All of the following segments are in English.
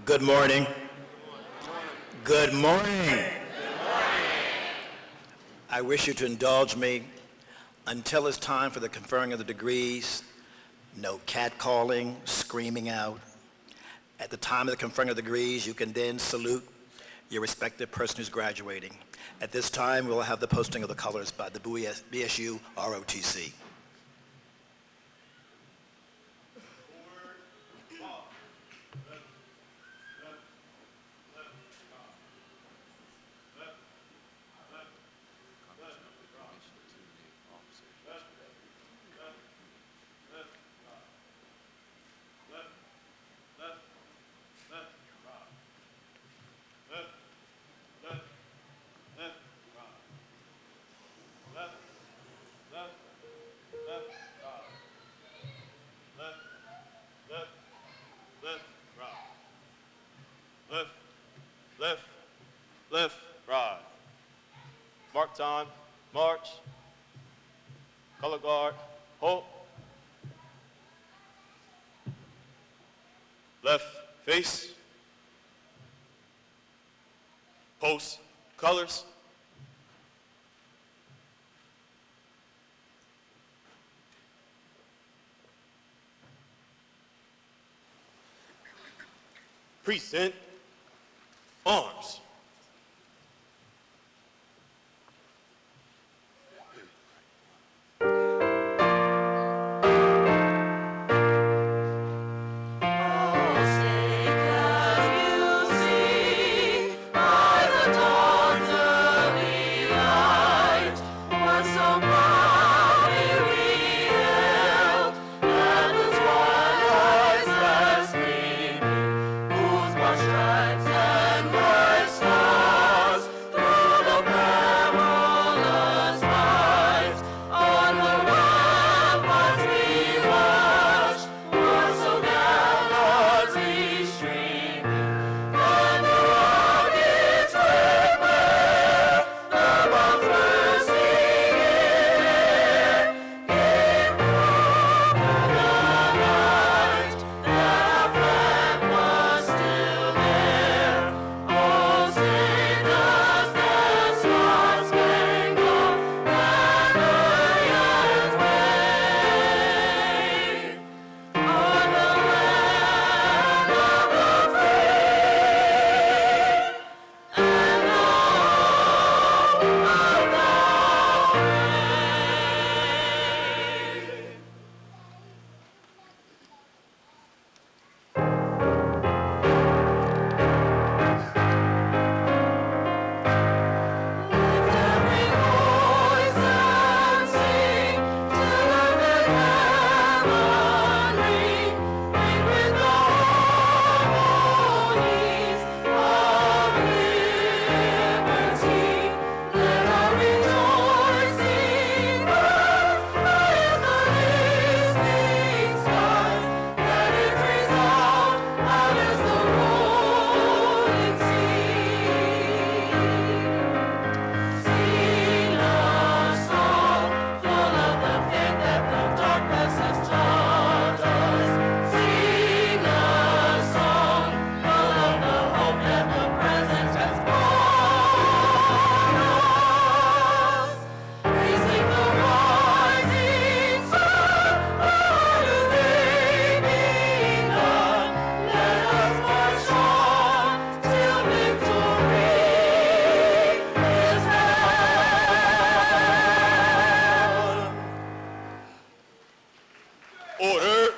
Good morning. Good morning. I wish you to indulge me until it's time for the conferring of the degrees. No catcalling, screaming out. At the time of the conferring of the degrees, you can then salute your respective person who's graduating. At this time, we'll have the posting of the colors by the Bowie BSU ROTC. Left, right. Mark time, march. Color guard, hold. Left face. Post colors. Present arms. Order,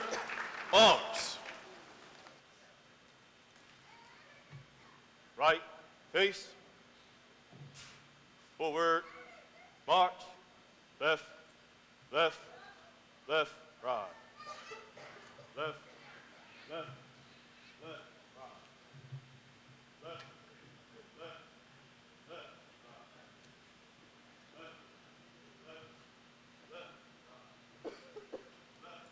arms. Right, face. Forward, march. Left, left, left, right. Left, left, left, right. Left, left, left, right. Left, left, left, right. Left, left, left, right. Left, left, left, right. Left,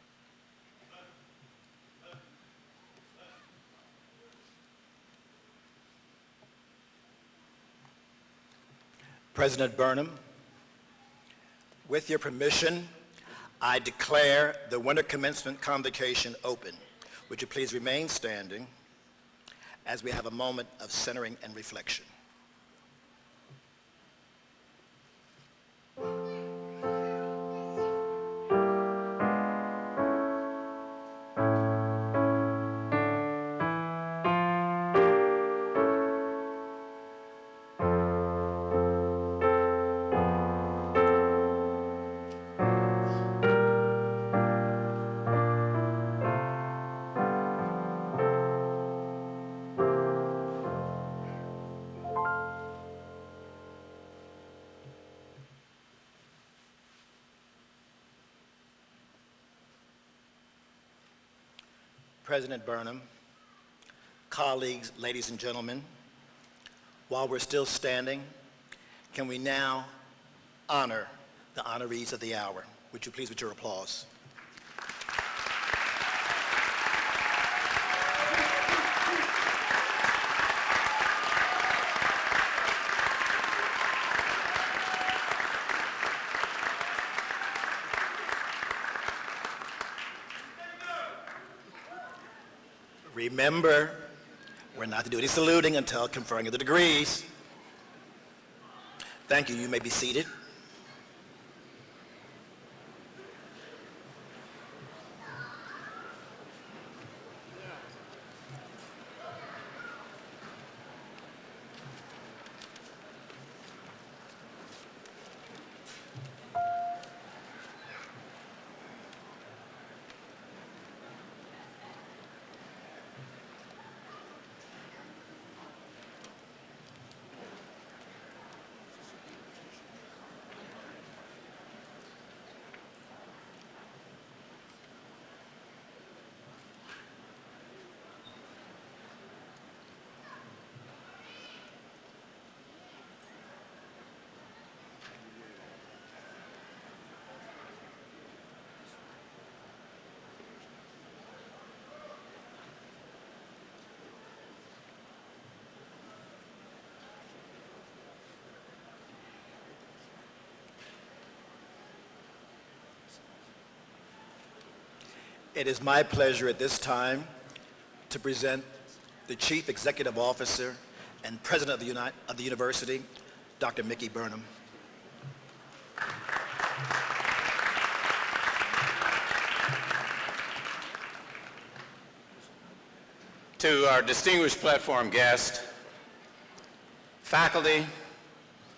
left, left. President Burnham, With your permission, I declare the winter commencement convocation open. Would you please remain standing as we have a moment of centering and reflection. President Burnham, colleagues, ladies and gentlemen, while we're still standing, can we now honor the honorees of the hour? Would you please with your applause? Remember, we're not to do any saluting until conferring of the degrees. Thank you. You may be seated. It is my pleasure at this time to present the Chief Executive Officer and President of the University, Dr. Mickey Burnham. To our distinguished platform guests, faculty,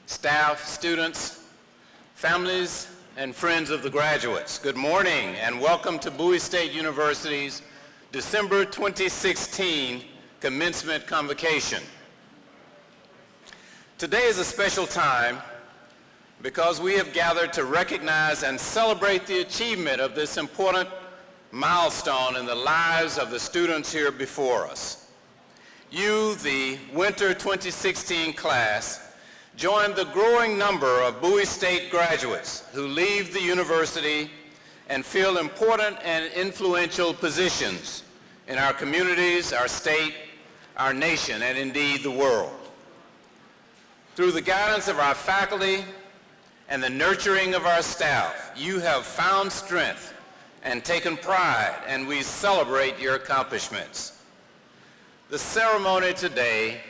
staff, students, families, and friends of the graduates, good morning and welcome to Bowie State University's December 2016 Commencement Convocation. Today is a special time because we have gathered to recognize and celebrate the achievement of this important milestone in the lives of the students here before us. You, the Winter 2016 class, join the growing number of Bowie State graduates who leave the university and fill important and influential positions in our communities, our state, our nation, and indeed the world. Through the guidance of our faculty and the nurturing of our staff, you have found strength and taken pride, and we celebrate your accomplishments. The ceremony today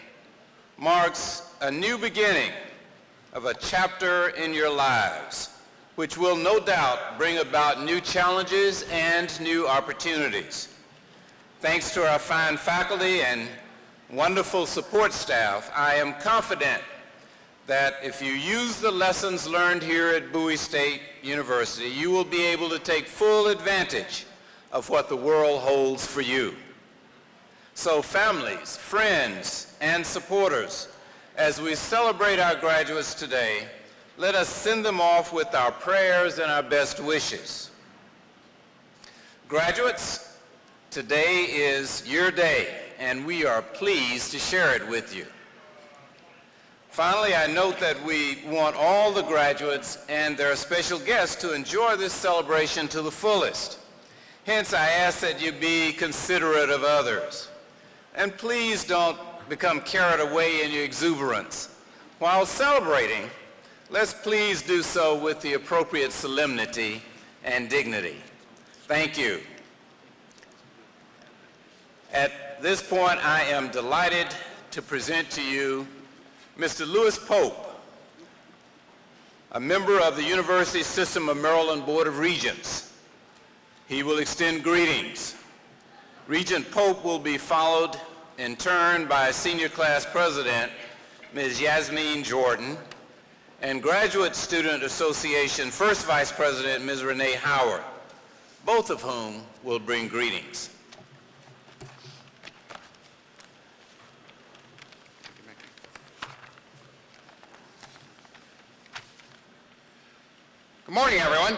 marks a new beginning of a chapter in your lives, which will no doubt bring about new challenges and new opportunities. Thanks to our fine faculty and wonderful support staff, I am confident that if you use the lessons learned here at Bowie State University, you will be able to take full advantage of what the world holds for you. So families, friends, and supporters, as we celebrate our graduates today, let us send them off with our prayers and our best wishes. Graduates, today is your day, and we are pleased to share it with you. Finally, I note that we want all the graduates and their special guests to enjoy this celebration to the fullest. Hence, I ask that you be considerate of others. And please don't become carried away in your exuberance. While celebrating, let's please do so with the appropriate solemnity and dignity. Thank you. At this point, I am delighted to present to you Mr. Lewis Pope, a member of the University System of Maryland Board of Regents. He will extend greetings. Regent Pope will be followed in turn by Senior Class President, Ms. Yasmin Jordan, and Graduate Student Association First Vice President, Ms. Renee Howard, both of whom will bring greetings. Good morning, everyone.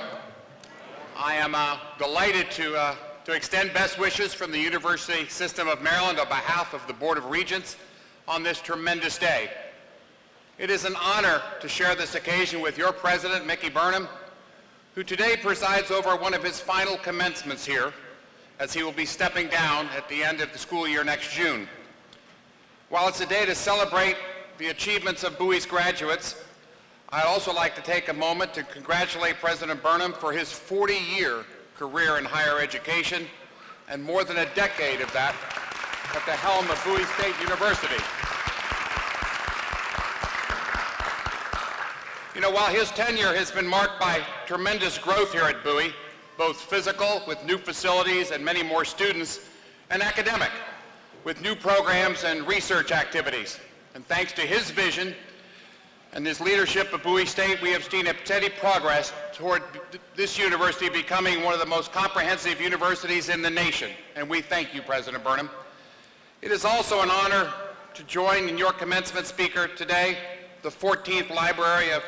I am delighted to extend best wishes from the University System of Maryland on behalf of the Board of Regents on this tremendous day. It is an honor to share this occasion with your president, Mickey Burnham, who today presides over one of his final commencements here, as he will be stepping down at the end of the school year next June. While it's a day to celebrate the achievements of Bowie's graduates, I'd also like to take a moment to congratulate President Burnham for his 40-year career in higher education and more than a decade of that at the helm of Bowie State University. You know, while his tenure has been marked by tremendous growth here at Bowie, both physical with new facilities and many more students, and academic with new programs and research activities. And thanks to his vision and his leadership at Bowie State, we have seen a steady progress toward this university becoming one of the most comprehensive universities in the nation. And we thank you, President Burnham. It is also an honor to join in your commencement speaker today, the 14th Librarian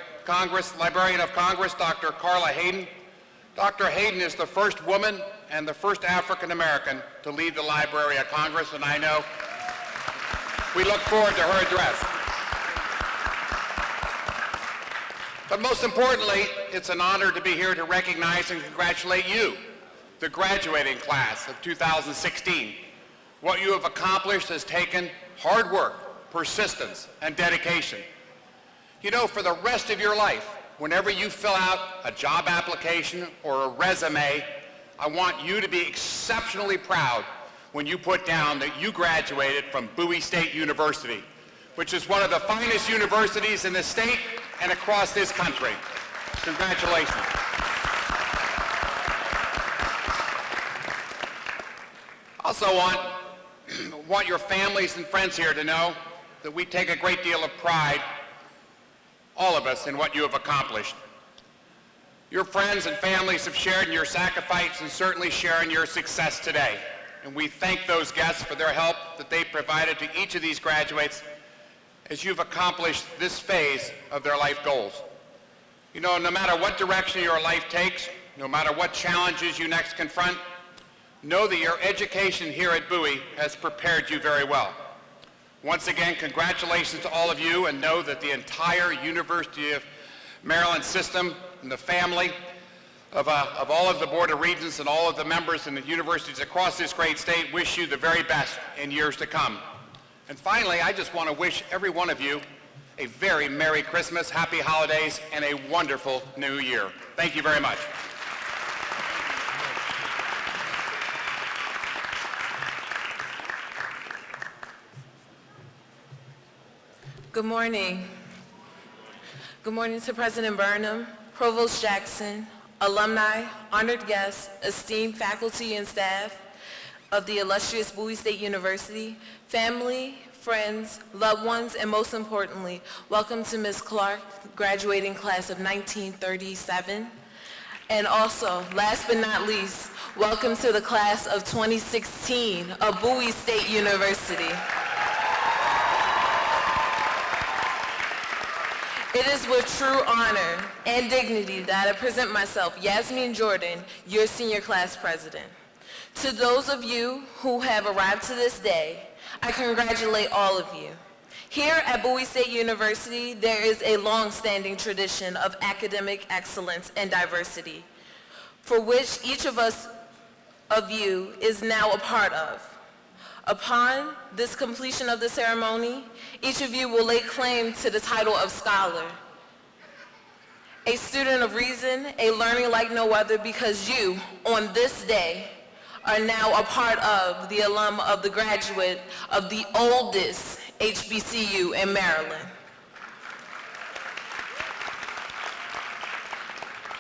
of Congress, Dr. Carla Hayden. Dr. Hayden is the first woman and the first African American to lead the Library of Congress, and I know we look forward to her address. But most importantly, it's an honor to be here to recognize and congratulate you, the graduating class of 2016. What you have accomplished has taken hard work, persistence, and dedication. You know, for the rest of your life, whenever you fill out a job application or a resume, I want you to be exceptionally proud when you put down that you graduated from Bowie State University, which is one of the finest universities in the state and across this country. Congratulations. Also want your families and friends here to know that we take a great deal of pride, all of us, in what you have accomplished. Your friends and families have shared in your sacrifice and certainly share in your success today. And we thank those guests for their help that they provided to each of these graduates as you've accomplished this phase of their life goals. You know, no matter what direction your life takes, no matter what challenges you next confront, know that your education here at Bowie has prepared you very well. Once again, congratulations to all of you, and know that the entire University of Maryland system and the family of all of the Board of Regents and all of the members and the universities across this great state wish you the very best in years to come. And finally, I just want to wish every one of you a very Merry Christmas, Happy Holidays, and a wonderful New Year. Thank you very much. Good morning. Good morning to President Burnham, Provost Jackson, alumni, honored guests, esteemed faculty and staff of the illustrious Bowie State University, family, friends, loved ones, and most importantly, welcome to Ms. Clark, graduating class of 1937. And also, last but not least, welcome to the class of 2016 of Bowie State University. It is with true honor and dignity that I present myself, Yasmin Jordan, your senior class president. To those of you who have arrived to this day, I congratulate all of you. Here at Bowie State University, there is a long-standing tradition of academic excellence and diversity, for which each of you is now a part of. Upon this completion of the ceremony, each of you will lay claim to the title of scholar. a student of reason, a learning like no other, because you, on this day, are now a part of the alum of the graduate of the oldest HBCU in Maryland.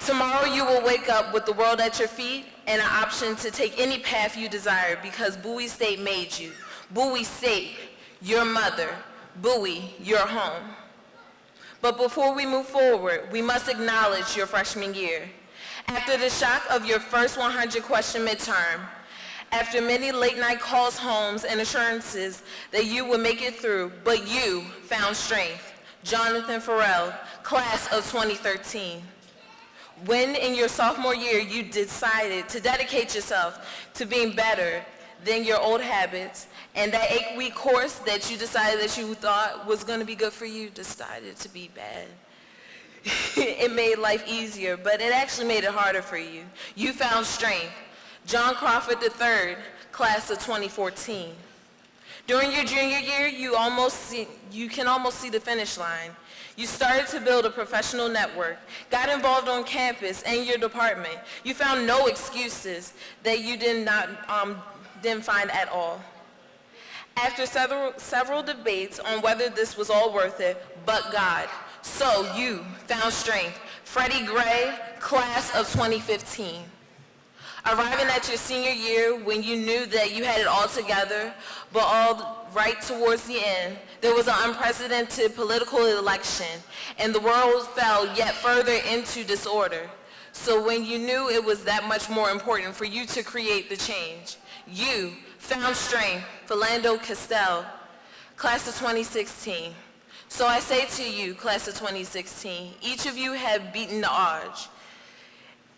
Tomorrow you will wake up with the world at your feet and an option to take any path you desire because Bowie State made you. Bowie State, your mother. Bowie, your home. But before we move forward, we must acknowledge your freshman year. After the shock of your first 100-question midterm, after many late-night calls homes and assurances that you would make it through, but you found strength. Jonathan Farrell, class of 2013. When in your sophomore year you decided to dedicate yourself to being better than your old habits, and that 8-week course that you decided that you thought was going to be good for you decided to be bad. It made life easier, but it actually made it harder for you. You found strength. John Crawford III, class of 2014. During your junior year, you can almost see the finish line. You started to build a professional network, got involved on campus and your department. You found no excuses that you didn't find at all. After several debates on whether this was all worth it, but God, so you found strength. Freddie Gray, class of 2015. Arriving at your senior year when you knew that you had it all together, but all right towards the end, there was an unprecedented political election, and the world fell yet further into disorder. So when you knew it was that much more important for you to create the change, you found strength. Philando Castile, class of 2016. So I say to you, class of 2016, each of you have beaten the odds.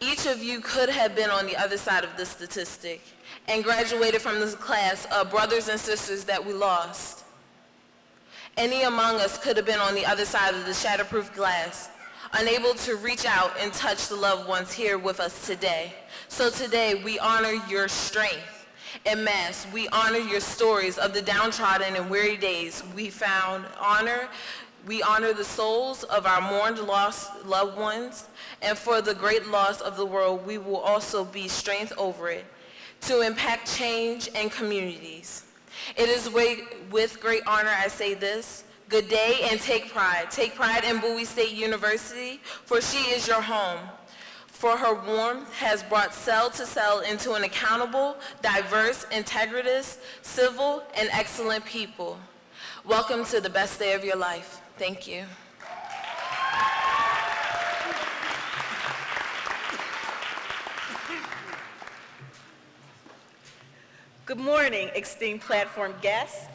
Each of you could have been on the other side of this statistic and graduated from this class of brothers and sisters that we lost. Any among us could have been on the other side of the shatterproof glass, unable to reach out and touch the loved ones here with us today. So today we honor your strength. En masse, we honor your stories of the downtrodden and weary days we found honor. We honor the souls of our mourned, lost loved ones, and for the great loss of the world, we will also be strength over it to impact change and communities. It is with great honor I say this. Good day and take pride. Take pride in Bowie State University, for she is your home. For her warmth has brought cell to cell into an accountable, diverse, integritous, civil, and excellent people. Welcome to the best day of your life. Thank you. Good morning, esteemed platform guests,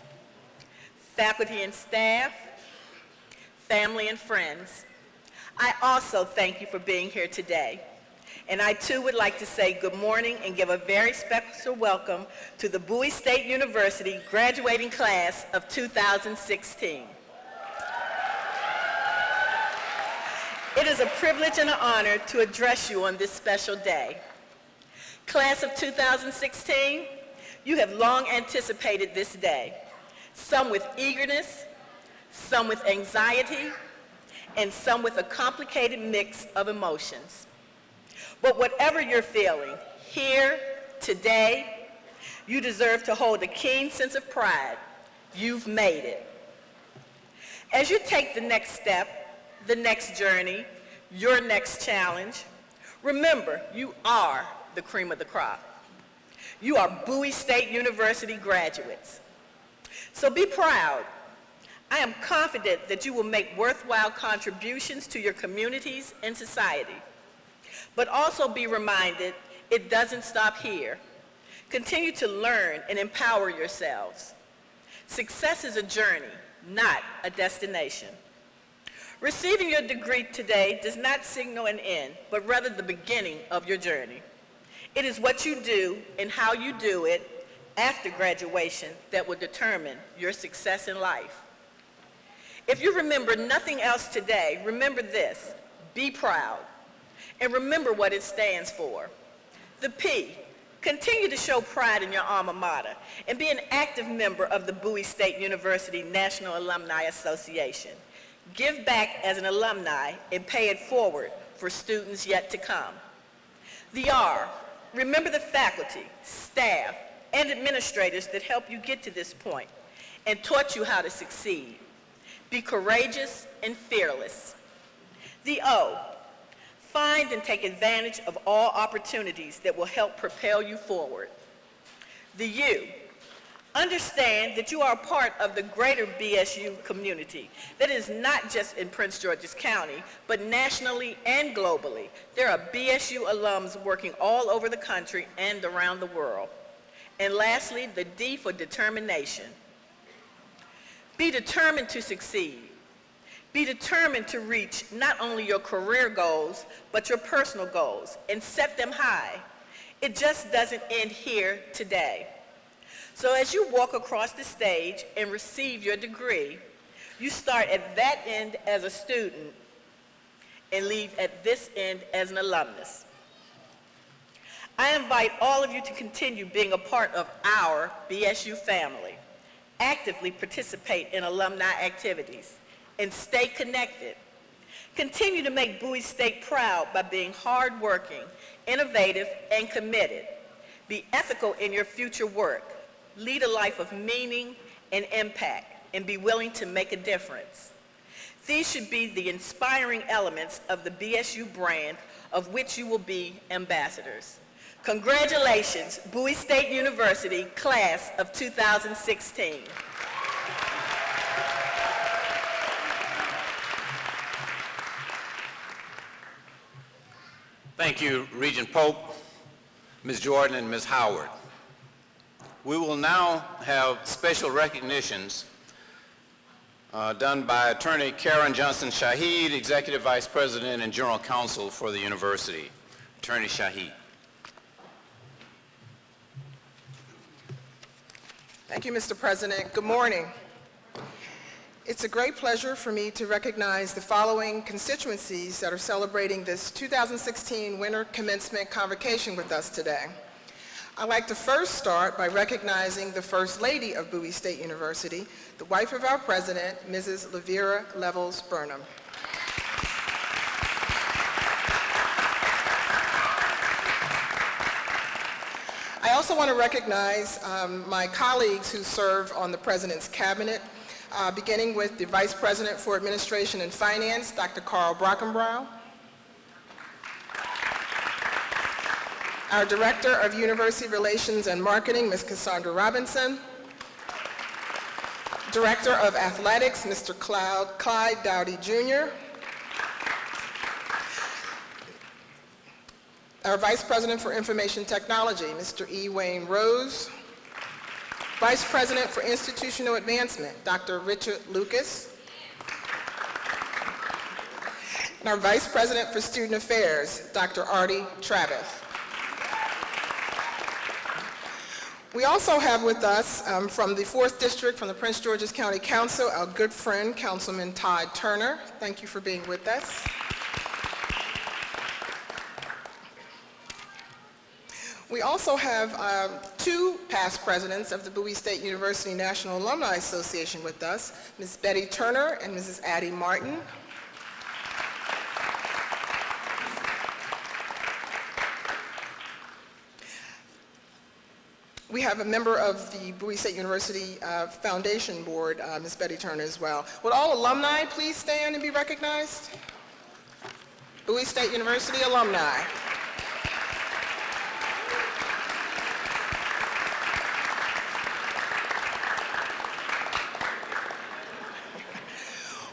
faculty and staff, family and friends. I also thank you for being here today. And I too would like to say good morning and give a very special welcome to the Bowie State University graduating class of 2016. It is a privilege and an honor to address you on this special day. Class of 2016, you have long anticipated this day, some with eagerness, some with anxiety, and some with a complicated mix of emotions. But whatever you're feeling, here, today, you deserve to hold a keen sense of pride. You've made it. As you take the next step, the next journey, your next challenge, remember, you are the cream of the crop. You are Bowie State University graduates. So be proud. I am confident that you will make worthwhile contributions to your communities and society. But also be reminded, it doesn't stop here. Continue to learn and empower yourselves. Success is a journey, not a destination. Receiving your degree today does not signal an end, but rather the beginning of your journey. It is what you do and how you do it after graduation that will determine your success in life. If you remember nothing else today, remember this: be proud. And remember what it stands for. The P, continue to show pride in your alma mater and be an active member of the Bowie State University National Alumni Association. give back as an alumni, and pay it forward for students yet to come. The R, remember the faculty, staff, and administrators that helped you get to this point and taught you how to succeed. Be courageous and fearless. The O, find and take advantage of all opportunities that will help propel you forward. The U, understand that you are a part of the greater BSU community that is not just in Prince George's County, but nationally and globally. There are BSU alums working all over the country and around the world. And lastly, the D for determination. Be determined to succeed. Be determined to reach not only your career goals, but your personal goals, and set them high. It just doesn't end here today. So as you walk across the stage and receive your degree, you start at that end as a student and leave at this end as an alumnus. I invite all of you to continue being a part of our BSU family. Actively participate in alumni activities and stay connected. Continue to make Bowie State proud by being hardworking, innovative, and committed. Be ethical in your future work. Lead a life of meaning and impact, and be willing to make a difference. These should be the inspiring elements of the BSU brand of which you will be ambassadors. Congratulations, Bowie State University, class of 2016. Thank you, Regent Pope, Ms. Jordan, and Ms. Howard. We will now have special recognitions done by Attorney Karen Johnson Shaheed, Executive Vice President and General Counsel for the University. Attorney Shaheed. Thank you, Mr. President. Good morning. It's a great pleasure for me to recognize the following constituencies that are celebrating this 2016 Winter Commencement Convocation with us today. I'd like to first start by recognizing the First Lady of Bowie State University, the wife of our president, Mrs. Lavera Levels Burnham. I also want to recognize my colleagues who serve on the President's Cabinet, beginning with the Vice President for Administration and Finance, Dr. Carl Brockenbrough, our Director of University Relations and Marketing, Ms. Cassandra Robinson, Director of Athletics, Mr. Clyde Dowdy Jr., our Vice President for Information Technology, Mr. E. Wayne Rose, Vice President for Institutional Advancement, Dr. Richard Lucas, and our Vice President for Student Affairs, Dr. Artie Travis. We also have with us from the 4th District, from the Prince George's County Council, our good friend, Councilman Todd Turner. Thank you for being with us. We also have two past presidents of the Bowie State University National Alumni Association with us, Ms. Betty Turner and Mrs. Addie Martin. We have a member of the Bowie State University Foundation Board, Ms. Betty Turner as well. Would all alumni please stand and be recognized? Bowie State University alumni.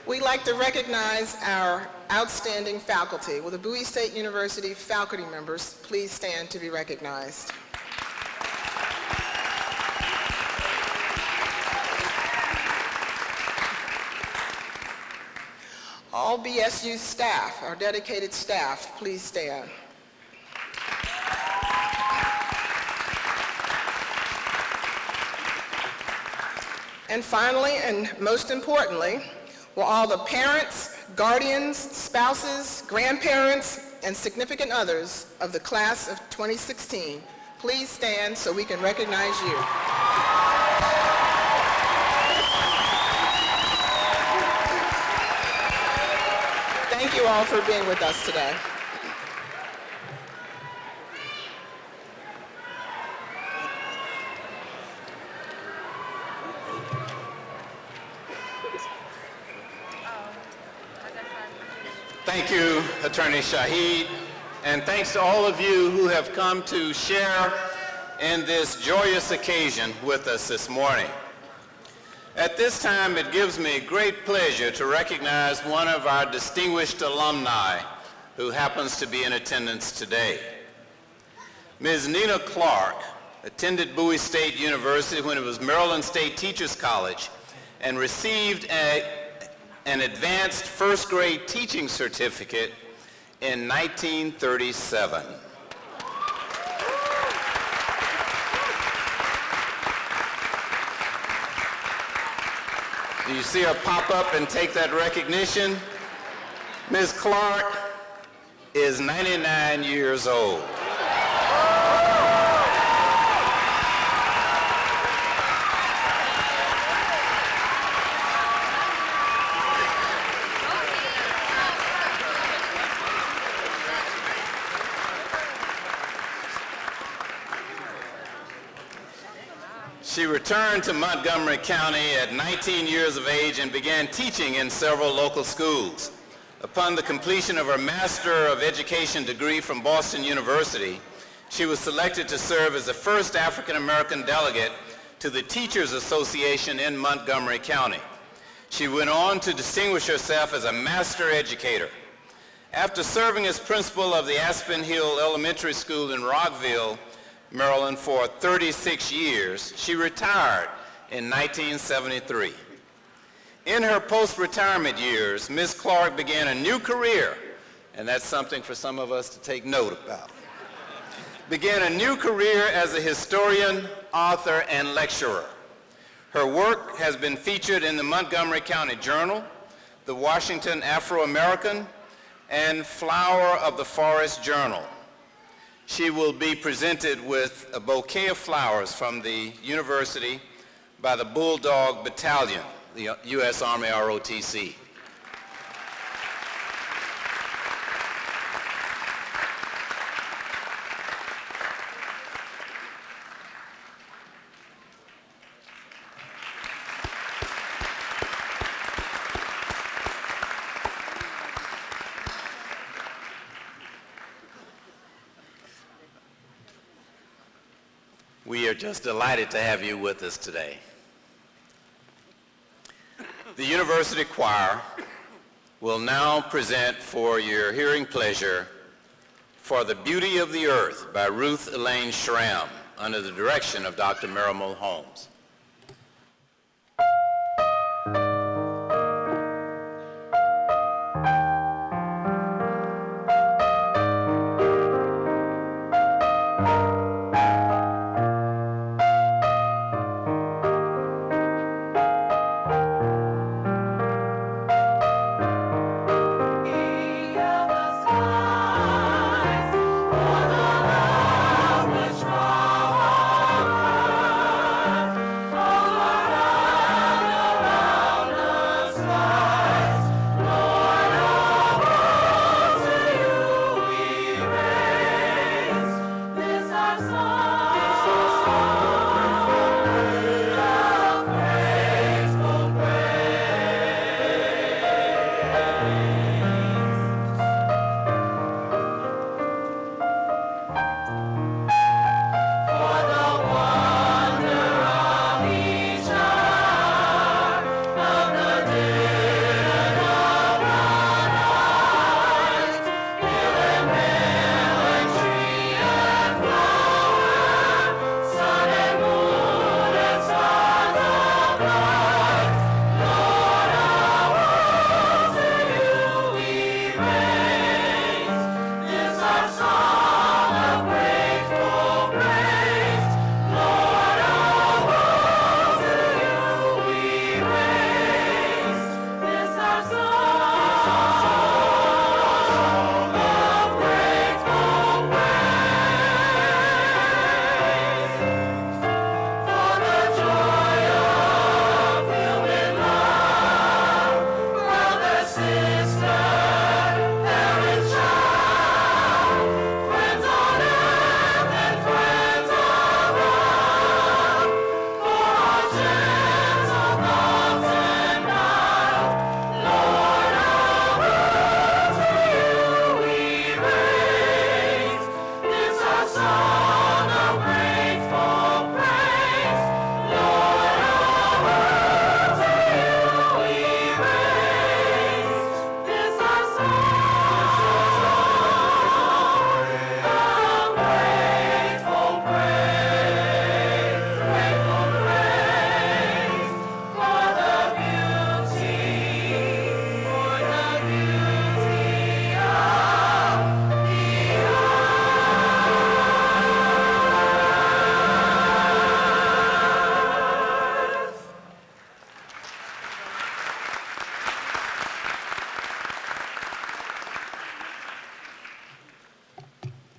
We'd like to recognize our outstanding faculty. Will the Bowie State University faculty members please stand to be recognized? All BSU staff, our dedicated staff, please stand. And finally, and most importantly, will all the parents, guardians, spouses, grandparents, and significant others of the class of 2016 please stand so we can recognize you. thank you all for being with us today. Thank you, Attorney Shaheed, and thanks to all of you who have come to share in this joyous occasion with us this morning. At this time, it gives me great pleasure to recognize one of our distinguished alumni who happens to be in attendance today. Ms. Nina Clark attended Bowie State University when it was Maryland State Teachers College and received an advanced first grade teaching certificate in 1937. Do you see her pop up and take that recognition? Ms. Clark is 99 years old. She returned to Montgomery County at 19 years of age and began teaching in several local schools. Upon the completion of her Master of Education degree from Boston University, she was selected to serve as the first African-American delegate to the Teachers Association in Montgomery County. She went on to distinguish herself as a master educator. After serving as principal of the Aspen Hill Elementary School in Rockville, Maryland for 36 years, she retired in 1973. In her post-retirement years, Ms. Clark began a new career, and that's something for some of us to take note about. Began a new career as a historian, author, and lecturer. Her work has been featured in the Montgomery County Journal, the Washington Afro-American, and Flower of the Forest Journal. She will be presented with a bouquet of flowers from the university by the Bulldog Battalion, the U.S. Army ROTC. We are just delighted to have you with us today. The University Choir will now present for your hearing pleasure For the Beauty of the Earth by Ruth Elaine Schramm under the direction of Dr. Merrimal Holmes.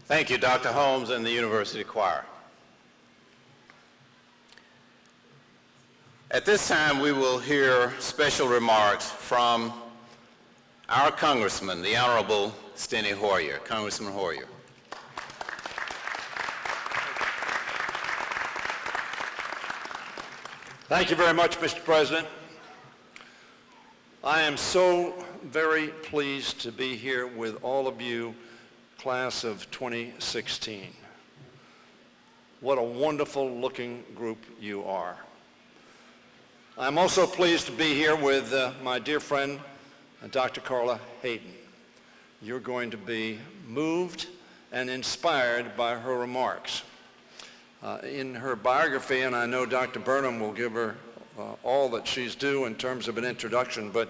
Thank you, Dr. Holmes and the University Choir. At this time, we will hear special remarks from our Congressman, the Honorable Steny Hoyer. Congressman Hoyer. Thank you very much, Mr. President. I am so very pleased to be here with all of you, class of 2016. What a wonderful looking group you are. I'm also pleased to be here with my dear friend, Dr. Carla Hayden. You're going to be moved and inspired by her remarks. In her biography, and I know Dr. Burnham will give her all that she's due in terms of an introduction, but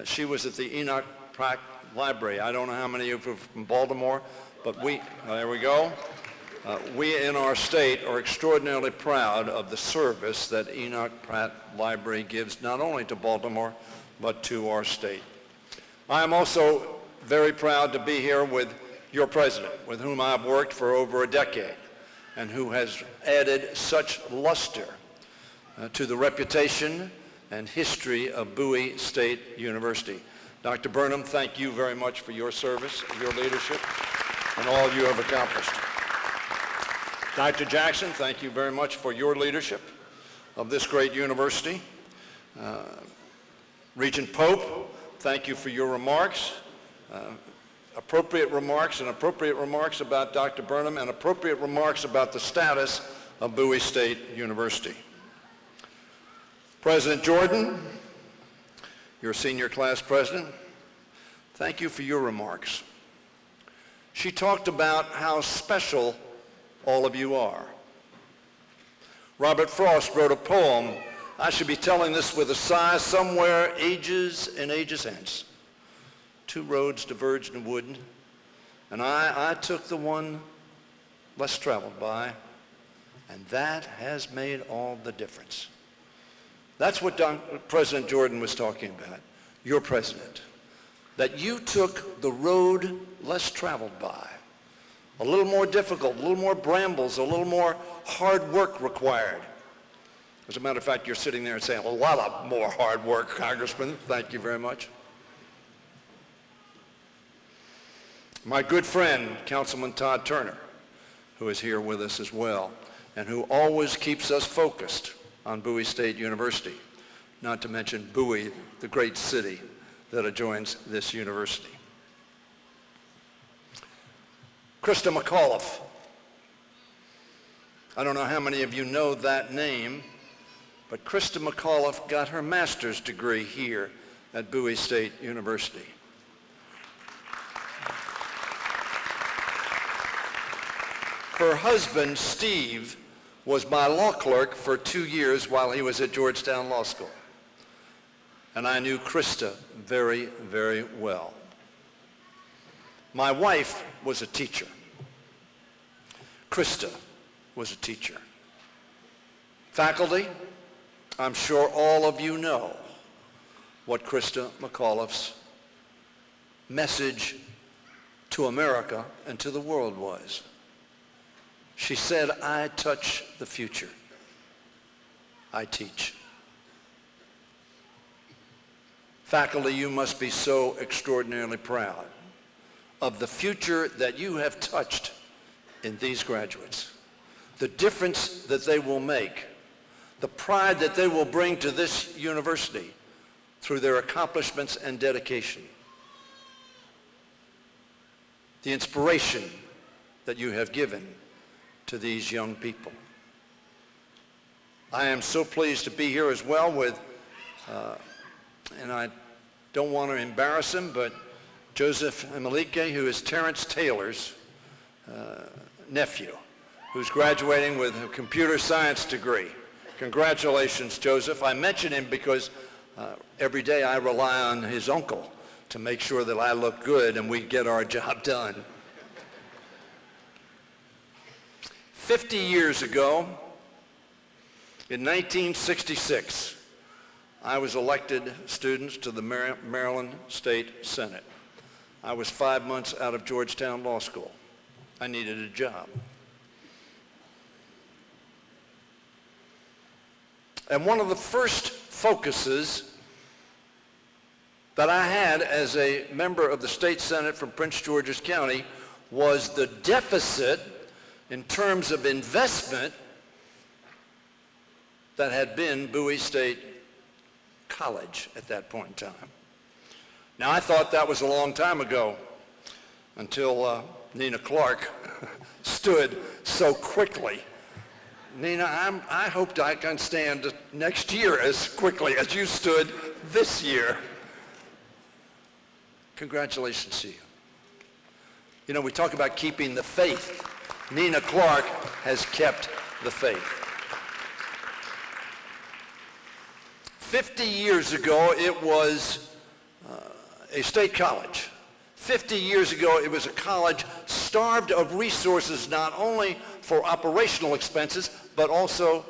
she was at the Enoch Pratt Library. I don't know how many of you are from Baltimore, but there we go. We in our state are extraordinarily proud of the service that Enoch Pratt Library gives not only to Baltimore, but to our state. I am also very proud to be here with your president, with whom I've worked for over a decade, and who has added such luster to the reputation and history of Bowie State University. Dr. Burnham, thank you very much for your service, your leadership, and all you have accomplished. Dr. Jackson, thank you very much for your leadership of this great university. Regent Pope, thank you for your remarks. Appropriate remarks about Dr. Burnham, and appropriate remarks about the status of Bowie State University. President Jordan, your senior class president, thank you for your remarks. She talked about how special all of you are. Robert Frost wrote a poem. I should be telling this with a sigh, somewhere ages and ages hence. Two roads diverged in wood, and I took the one less traveled by, and that has made all the difference. That's what President Jordan was talking about, your president, that you took the road less traveled by, a little more difficult, a little more brambles, a little more hard work required. As a matter of fact, you're sitting there and saying, a lot of more hard work, Congressman. Thank you very much. My good friend, Councilman Todd Turner, who is here with us as well, and who always keeps us focused on Bowie State University, not to mention Bowie, the great city that adjoins this university. Krista McAuliffe. I don't know how many of you know that name, but Krista McAuliffe got her master's degree here at Bowie State University. Her husband, Steve, was my law clerk for 2 years while he was at Georgetown Law School. And I knew Krista very, very well. My wife was a teacher. Krista was a teacher. Faculty, I'm sure all of you know what Krista McAuliffe's message to America and to the world was. She said, I touch the future. I teach. Faculty, you must be so extraordinarily proud of the future that you have touched in these graduates, the difference that they will make, the pride that they will bring to this university through their accomplishments and dedication, the inspiration that you have given to these young people. I am so pleased to be here as well with, and I don't want to embarrass him, but Joseph Emelike, who is Terrence Taylor's nephew, who's graduating with a computer science degree. Congratulations, Joseph. I mention him because every day I rely on his uncle to make sure that I look good and we get our job done. 50 years ago, in 1966, I was elected students to the Maryland State Senate. I was 5 months out of Georgetown Law School. I needed a job. And one of the first focuses that I had as a member of the state Senate from Prince George's County was the deficit in terms of investment that had been Bowie State College at that point in time. Now, I thought that was a long time ago until Nina Clark stood so quickly. Nina, I hoped I can stand next year as quickly as you stood this year. Congratulations to you. You know, we talk about keeping the faith. Nina Clark has kept the faith. 50 years ago, it was a state college. 50 years ago, it was a college starved of resources not only for operational expenses, but also,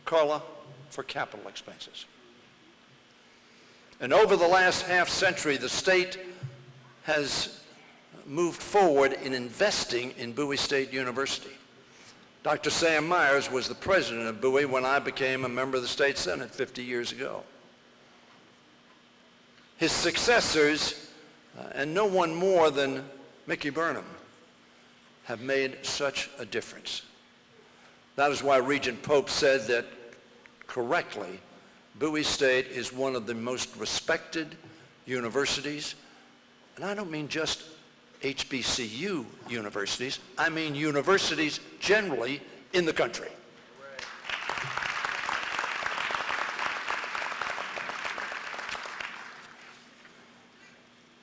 Carla, for capital expenses. And over the last half century, the state has moved forward in investing in Bowie State University. Dr. Sam Myers was the president of Bowie when I became a member of the state Senate 50 years ago. His successors, and no one more than Mickey Burnham, have made such a difference. That is why Regent Pope said that, correctly, Bowie State is one of the most respected universities, and I don't mean just HBCU universities, I mean universities generally in the country.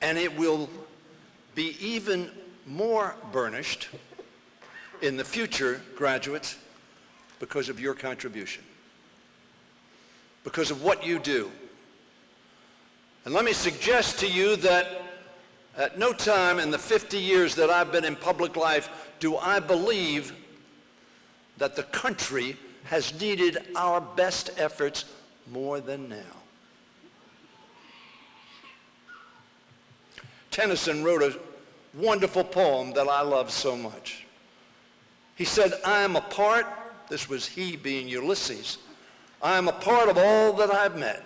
And it will be even more burnished in the future, graduates, because of your contribution, because of what you do. And let me suggest to you that at no time in the 50 years that I've been in public life do I believe that the country has needed our best efforts more than now. Tennyson wrote a wonderful poem that I love so much. He said, I am a part, this was he being Ulysses, I am a part of all that I've met.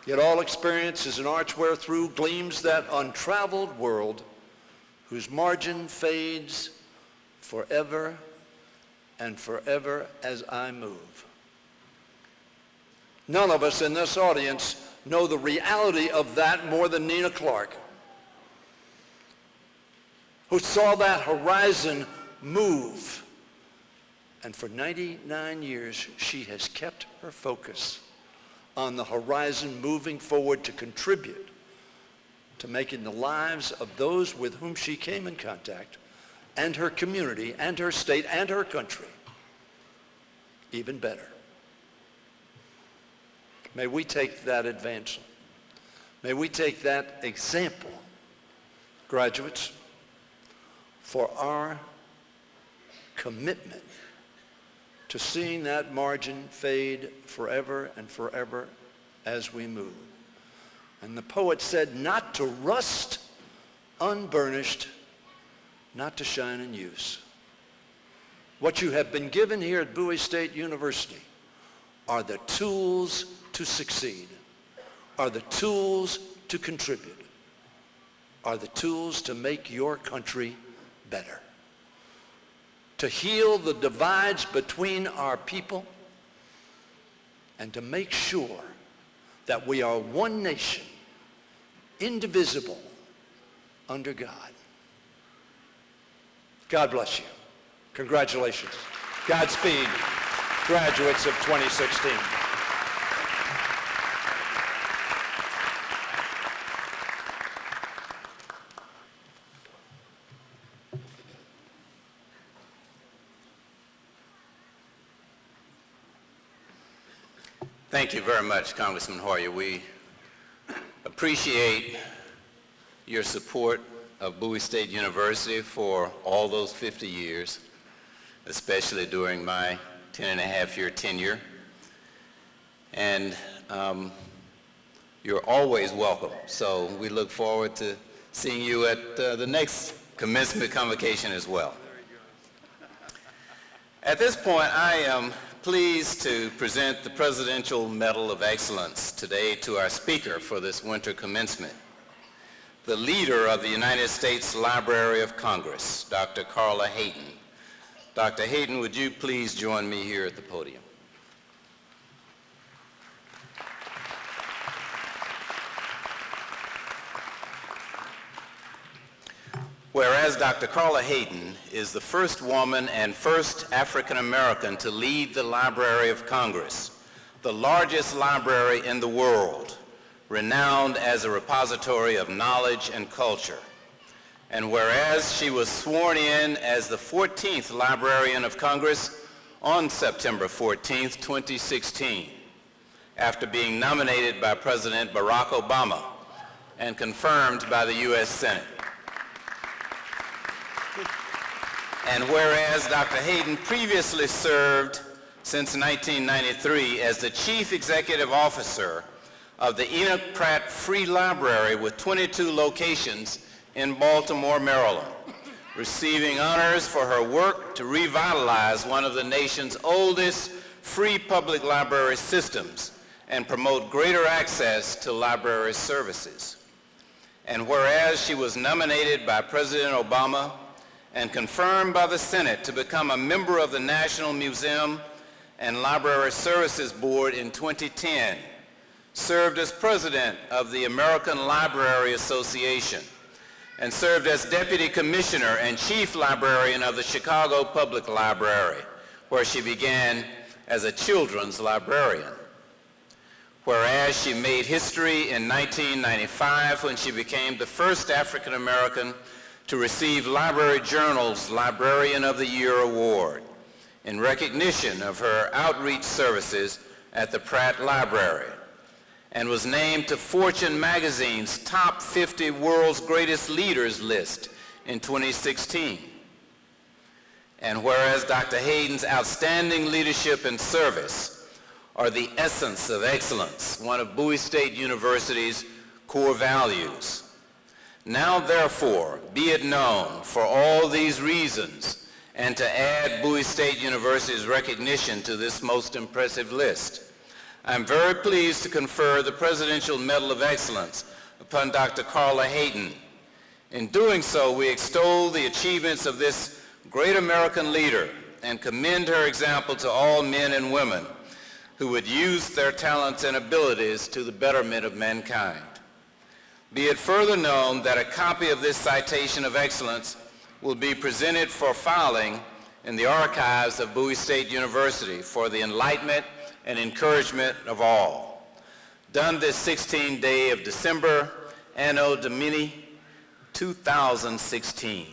Yet all experience is an arch wherethrough gleams that untraveled world whose margin fades forever and forever as I move. None of us in this audience know the reality of that more than Nina Clark, who saw that horizon move. And for 99 years, she has kept her focus on the horizon, moving forward to contribute to making the lives of those with whom she came in contact, and her community, and her state, and her country, even better. May we take that advancement. May we take that example, graduates, for our commitment to seeing that margin fade forever and forever as we move. And the poet said, not to rust unburnished, not to shine in use. What you have been given here at Bowie State University are the tools to succeed, are the tools to contribute, are the tools to make your country better, to heal the divides between our people, and to make sure that we are one nation, indivisible, under God. God bless you. Congratulations. Godspeed, graduates of 2016. Thank you very much, Congressman Hoyer. We appreciate your support of Bowie State University for all those 50 years, especially during my 10-and-a-half-year tenure. And you're always welcome. So we look forward to seeing you at the next commencement convocation as well. At this point, I am pleased to present the Presidential Medal of Excellence today to our speaker for this winter commencement, the leader of the United States Library of Congress, Dr. Carla Hayden. Dr. Hayden, would you please join me here at the podium? Whereas Dr. Carla Hayden is the first woman and first African American to lead the Library of Congress, the largest library in the world, renowned as a repository of knowledge and culture. And whereas she was sworn in as the 14th Librarian of Congress on September 14th, 2016, after being nominated by President Barack Obama and confirmed by the U.S. Senate. And whereas Dr. Hayden previously served since 1993 as the Chief Executive Officer of the Enoch Pratt Free Library with 22 locations in Baltimore, Maryland, receiving honors for her work to revitalize one of the nation's oldest free public library systems and promote greater access to library services. And whereas she was nominated by President Obama and confirmed by the Senate to become a member of the National Museum and Library Services Board in 2010, served as president of the American Library Association, and served as deputy commissioner and chief librarian of the Chicago Public Library, where she began as a children's librarian. Whereas she made history in 1995 when she became the first African American to receive Library Journal's Librarian of the Year award in recognition of her outreach services at the Pratt Library, and was named to Fortune magazine's Top 50 World's Greatest Leaders list in 2016. And whereas Dr. Hayden's outstanding leadership and service are the essence of excellence, one of Bowie State University's core values. Now, therefore, be it known for all these reasons, and to add Bowie State University's recognition to this most impressive list, I'm very pleased to confer the Presidential Medal of Excellence upon Dr. Carla Hayden. In doing so, we extol the achievements of this great American leader and commend her example to all men and women who would use their talents and abilities to the betterment of mankind. Be it further known that a copy of this citation of excellence will be presented for filing in the archives of Bowie State University for the enlightenment and encouragement of all. Done this 16th day of December, Anno Domini 2016.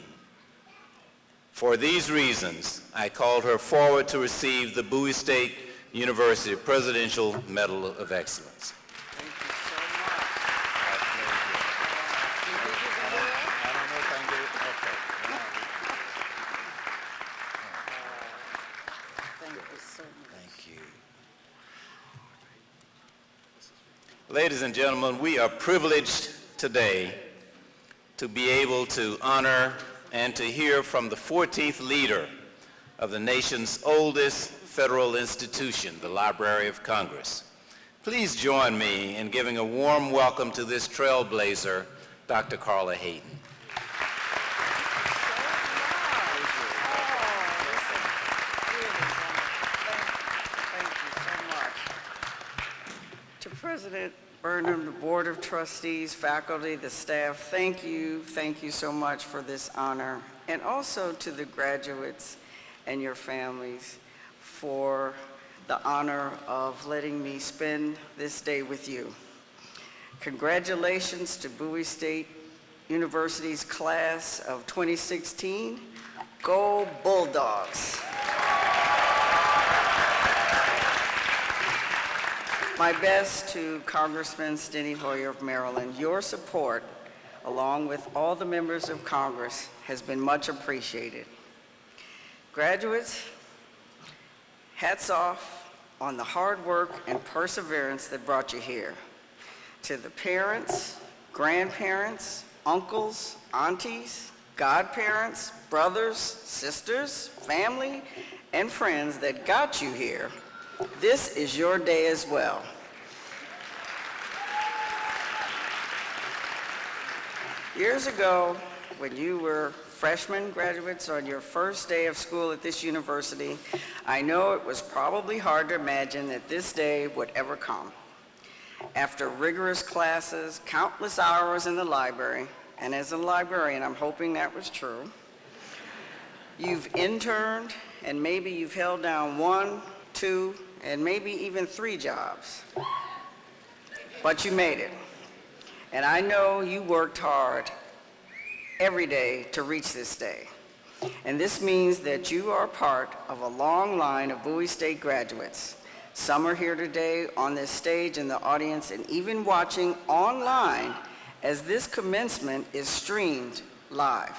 For these reasons, I called her forward to receive the Bowie State University Presidential Medal of Excellence. Ladies and gentlemen, we are privileged today to be able to honor and to hear from the 14th leader of the nation's oldest federal institution, the Library of Congress. Please join me in giving a warm welcome to this trailblazer, Dr. Carla Hayden. To President Burnham, the Board of Trustees, faculty, the staff, thank you so much for this honor. And also to the graduates and your families for the honor of letting me spend this day with you. Congratulations to Bowie State University's class of 2016. Go Bulldogs! My best to Congressman Steny Hoyer of Maryland. Your support, along with all the members of Congress, has been much appreciated. Graduates, hats off on the hard work and perseverance that brought you here. To the parents, grandparents, uncles, aunties, godparents, brothers, sisters, family, and friends that got you here, this is your day as well. Years ago, when you were freshmen graduates on your first day of school at this university, I know it was probably hard to imagine that this day would ever come. After rigorous classes, countless hours in the library, and as a librarian, I'm hoping that was true, you've interned, and maybe you've held down 1, 2, and maybe even 3 jobs. But you made it. And I know you worked hard every day to reach this day. And this means that you are part of a long line of Bowie State graduates. Some are here today on this stage in the audience and even watching online as this commencement is streamed live.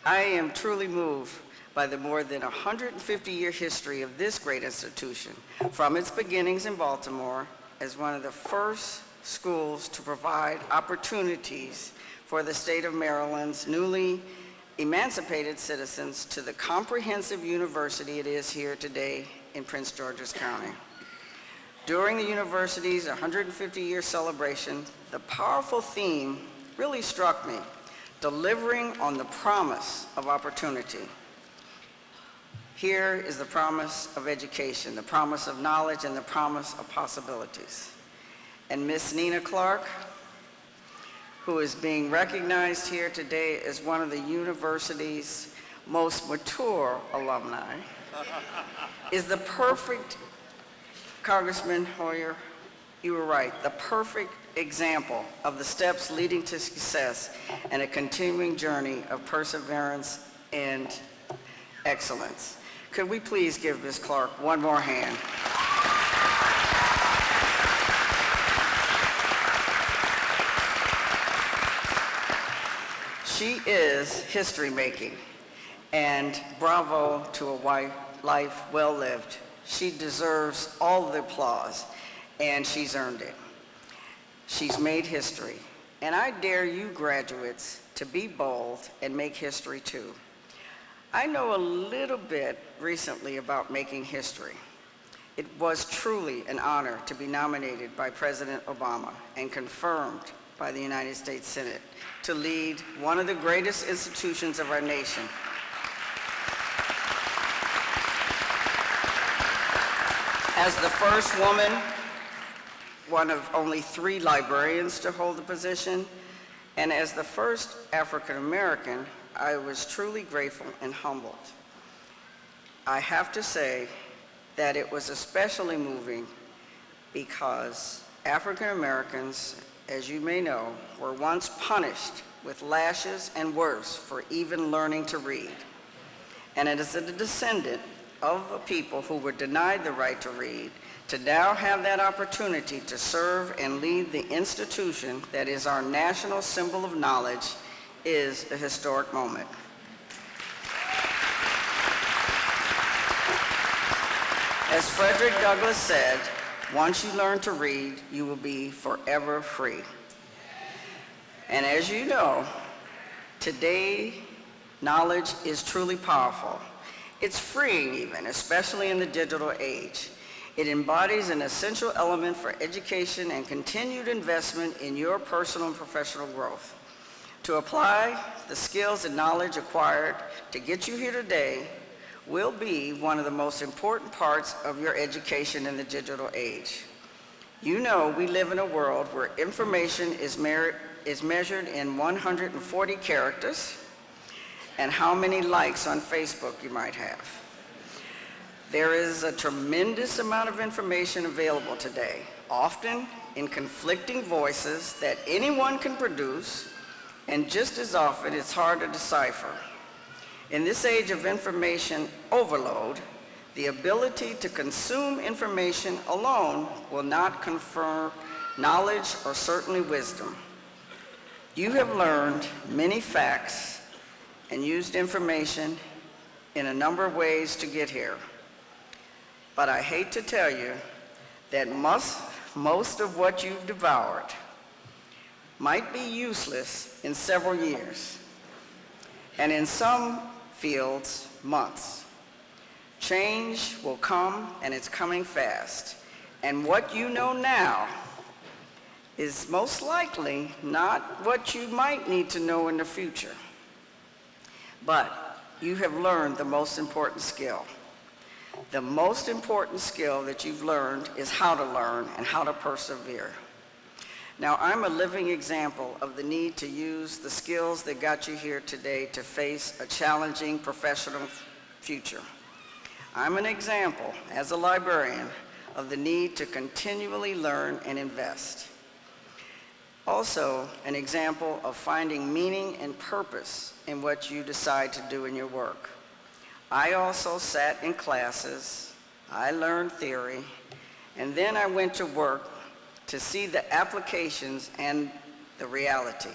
I am truly moved by the more than 150-year history of this great institution, from its beginnings in Baltimore as one of the first schools to provide opportunities for the state of Maryland's newly emancipated citizens to the comprehensive university it is here today in Prince George's County. During the university's 150-year celebration, the powerful theme really struck me: delivering on the promise of opportunity. Here is the promise of education, the promise of knowledge, and the promise of possibilities. And Miss Nina Clark, who is being recognized here today as one of the university's most mature alumni, is the perfect, Congressman Hoyer, you were right, the perfect example of the steps leading to success and a continuing journey of perseverance and excellence. Could we please give Ms. Clark one more hand? She is history making, and bravo to a life well lived. She deserves all the applause, and she's earned it. She's made history, and I dare you graduates to be bold and make history too. I know a little bit recently about making history. It was truly an honor to be nominated by President Obama and confirmed by the United States Senate to lead one of the greatest institutions of our nation. As the first woman, one of only 3 librarians to hold the position, and as the first African American, I was truly grateful and humbled. I have to say that it was especially moving because African Americans, as you may know, were once punished with lashes and worse for even learning to read. And it is a descendant of a people who were denied the right to read to now have that opportunity to serve and lead the institution that is our national symbol of knowledge is a historic moment. As Frederick Douglass said, once you learn to read, you will be forever free. And as you know, today, knowledge is truly powerful. It's freeing even, especially in the digital age. It embodies an essential element for education and continued investment in your personal and professional growth. To apply the skills and knowledge acquired to get you here today will be one of the most important parts of your education in the digital age. You know we live in a world where information is measured in 140 characters and how many likes on Facebook you might have. There is a tremendous amount of information available today, often in conflicting voices that anyone can produce, and just as often it's hard to decipher. In this age of information overload, the ability to consume information alone will not confer knowledge or certainly wisdom. You have learned many facts and used information in a number of ways to get here. But I hate to tell you that most of what you've devoured might be useless in several years. and in some fields, months. Change will come, and it's coming fast. And what you know now is most likely not what you might need to know in the future. But you have learned the most important skill. The most important skill that you've learned is how to learn and how to persevere. Now, I'm a living example of the need to use the skills that got you here today to face a challenging professional future. I'm an example, as a librarian, of the need to continually learn and invest. Also, an example of finding meaning and purpose in what you decide to do in your work. I also sat in classes, I learned theory, and then I went to work to see the applications and the reality.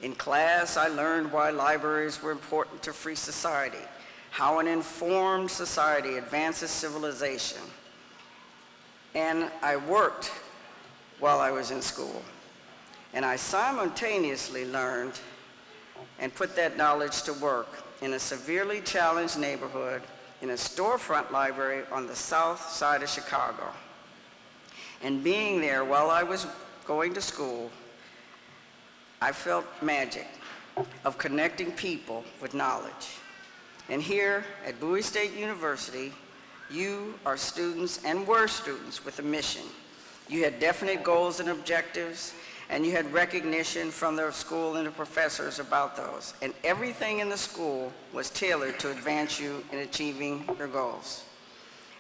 In class, I learned why libraries were important to free society, how an informed society advances civilization. And I worked while I was in school. And I simultaneously learned and put that knowledge to work in a severely challenged neighborhood in a storefront library on the south side of Chicago. And being there while I was going to school, I felt magic of connecting people with knowledge. And here at Bowie State University, you are students and were students with a mission. You had definite goals and objectives, and you had recognition from the school and the professors about those. And everything in the school was tailored to advance you in achieving your goals.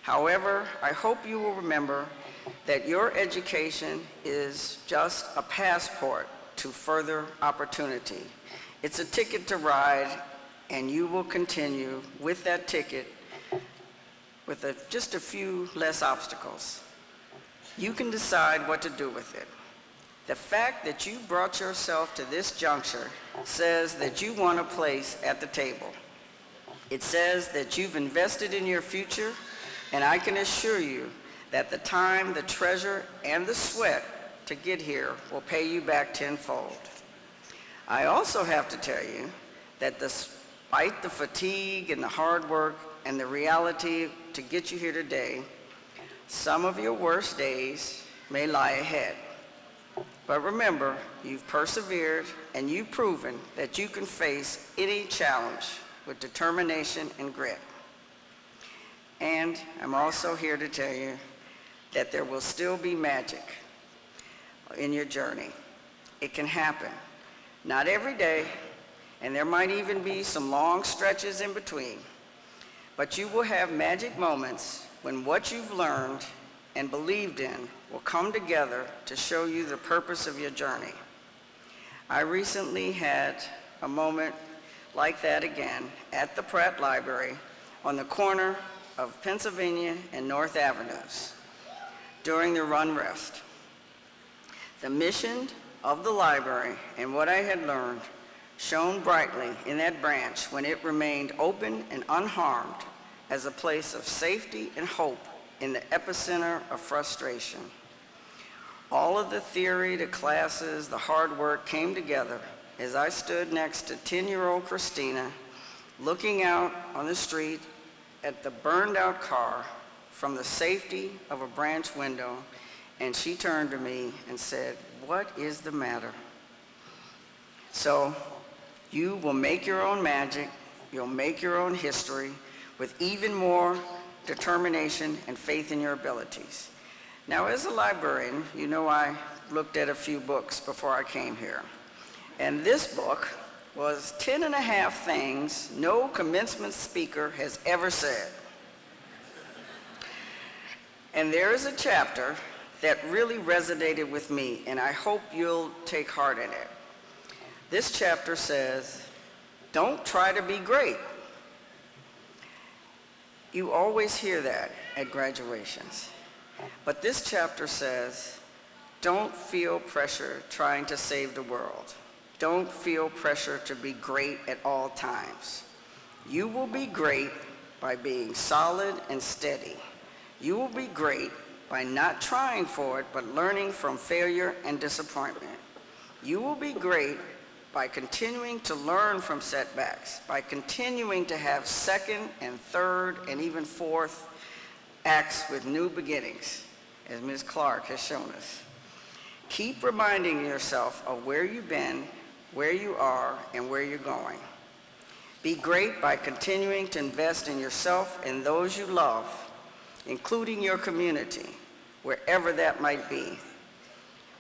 However, I hope you will remember that your education is just a passport to further opportunity. It's a ticket to ride, and you will continue with that ticket with just a few less obstacles. You can decide what to do with it. The fact that you brought yourself to this juncture says that you want a place at the table. It says that you've invested in your future, and I can assure you that the time, the treasure, and the sweat to get here will pay you back tenfold. I also have to tell you that despite the fatigue and the hard work and the reality to get you here today, some of your worst days may lie ahead. But remember, you've persevered and you've proven that you can face any challenge with determination and grit. And I'm also here to tell you that there will still be magic in your journey. It can happen. Not every day, and there might even be some long stretches in between. But you will have magic moments when what you've learned and believed in will come together to show you the purpose of your journey. I recently had a moment like that again at the Pratt Library on the corner of Pennsylvania and North Avenues during the run rest. The mission of the library and what I had learned shone brightly in that branch when it remained open and unharmed as a place of safety and hope in the epicenter of frustration. All of the theory, the classes, the hard work came together as I stood next to 10-year-old Christina, looking out on the street at the burned out car from the safety of a branch window, and she turned to me and said, "What is the matter?" So you will make your own magic, you'll make your own history with even more determination and faith in your abilities. Now, as a librarian, you know I looked at a few books before I came here. And this book was 10 and a half things no commencement speaker has ever said. And there is a chapter that really resonated with me, and I hope you'll take heart in it. This chapter says, "Don't try to be great." You always hear that at graduations. But this chapter says, don't feel pressure trying to save the world. Don't feel pressure to be great at all times. You will be great by being solid and steady. You will be great by not trying for it, but learning from failure and disappointment. You will be great by continuing to learn from setbacks, by continuing to have second and third and even fourth acts with new beginnings, as Ms. Clark has shown us. Keep reminding yourself of where you've been, where you are, and where you're going. Be great by continuing to invest in yourself and those you love, including your community, wherever that might be.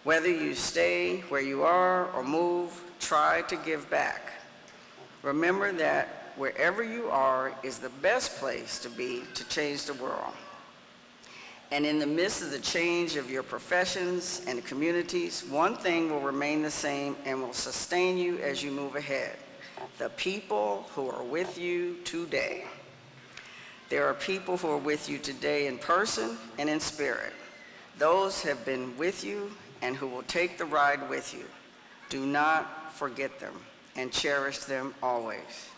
Whether you stay where you are or move, try to give back. Remember that wherever you are is the best place to be to change the world. And in the midst of the change of your professions and communities, one thing will remain the same and will sustain you as you move ahead: the people who are with you today. There are people who are with you today in person and in spirit. Those have been with you and who will take the ride with you. Do not forget them and cherish them always.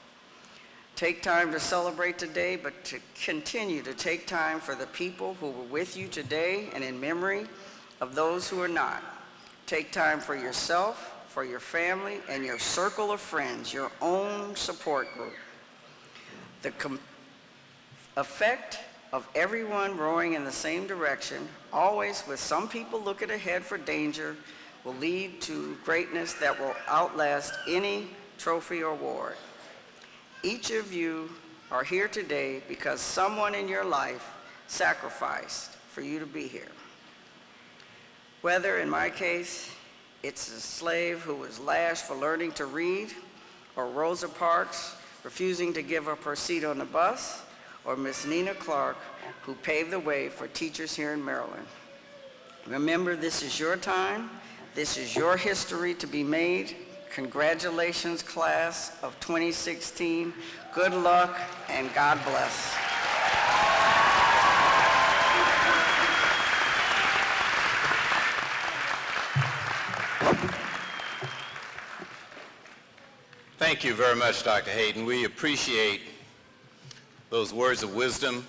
Take time to celebrate today, but to continue to take time for the people who were with you today and in memory of those who are not. Take time for yourself, for your family, and your circle of friends, your own support group. The effect of everyone rowing in the same direction, always with some people looking ahead for danger, will lead to greatness that will outlast any trophy or award. Each of you are here today because someone in your life sacrificed for you to be here. Whether, in my case, it's a slave who was lashed for learning to read, or Rosa Parks refusing to give up her seat on the bus, or Miss Nina Clark, who paved the way for teachers here in Maryland. Remember, this is your time. This is your history to be made. Congratulations, class of 2016. Good luck and God bless. Thank you very much, Dr. Hayden. We appreciate those words of wisdom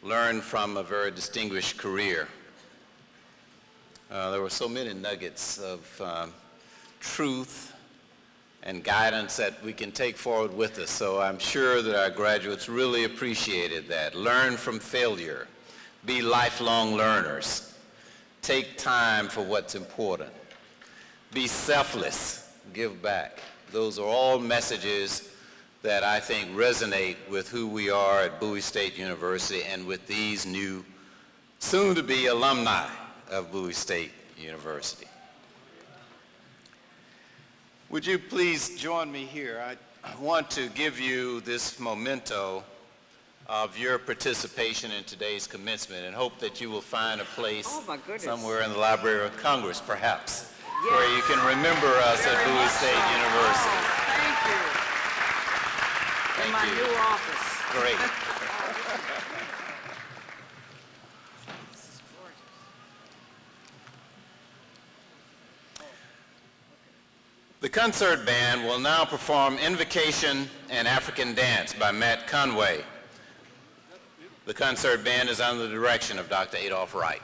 learned from a very distinguished career. There were so many nuggets of truth and guidance that we can take forward with us, so I'm sure that our graduates really appreciated that. Learn from failure. Be lifelong learners. Take time for what's important. Be selfless. Give back. Those are all messages that I think resonate with who we are at Bowie State University and with these new, soon-to-be alumni of Bowie State University. Would you please join me here? I want to give you this memento of your participation in today's commencement and hope that you will find a place somewhere in the Library of Congress, perhaps, where you can remember us at Bowie State University. Thank you. Thank In my you. new office. Great. The concert band will now perform Invocation and African Dance by Matt Conway. The concert band is under the direction of Dr. Adolph Wright.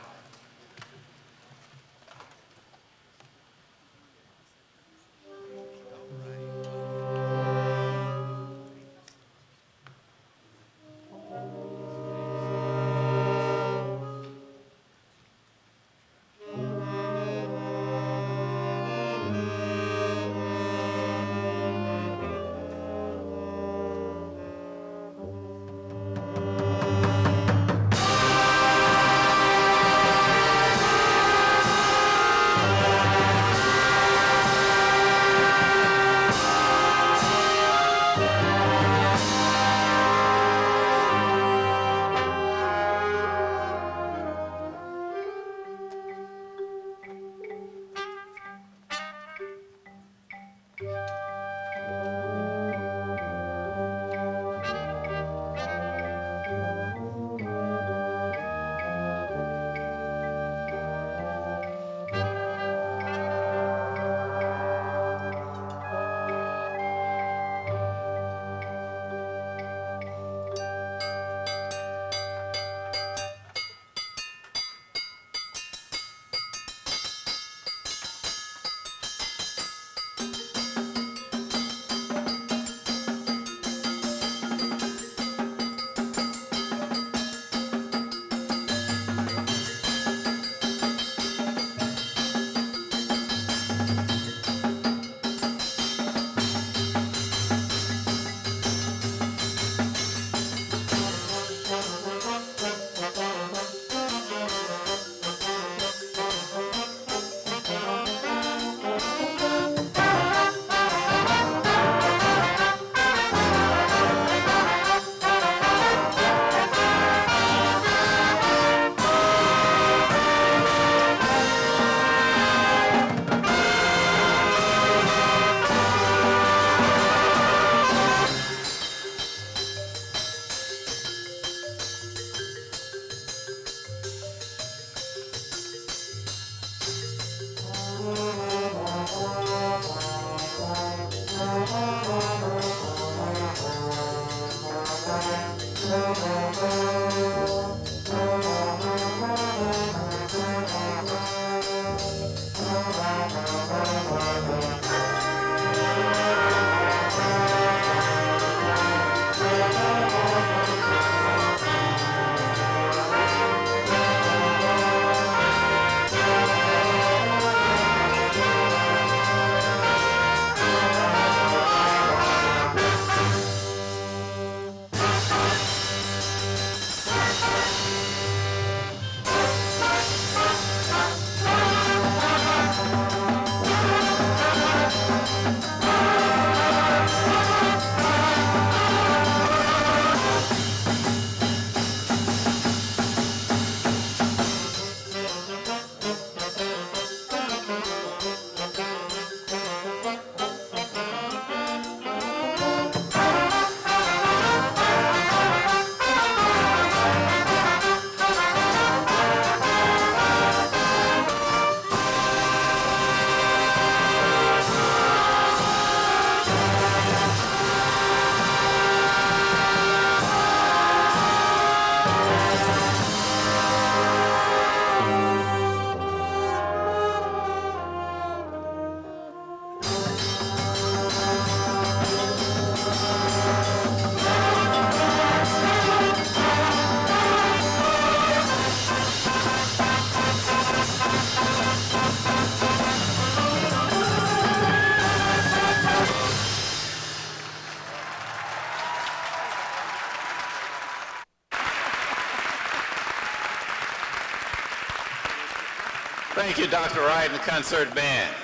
Thank you, Dr. Wright and the concert band.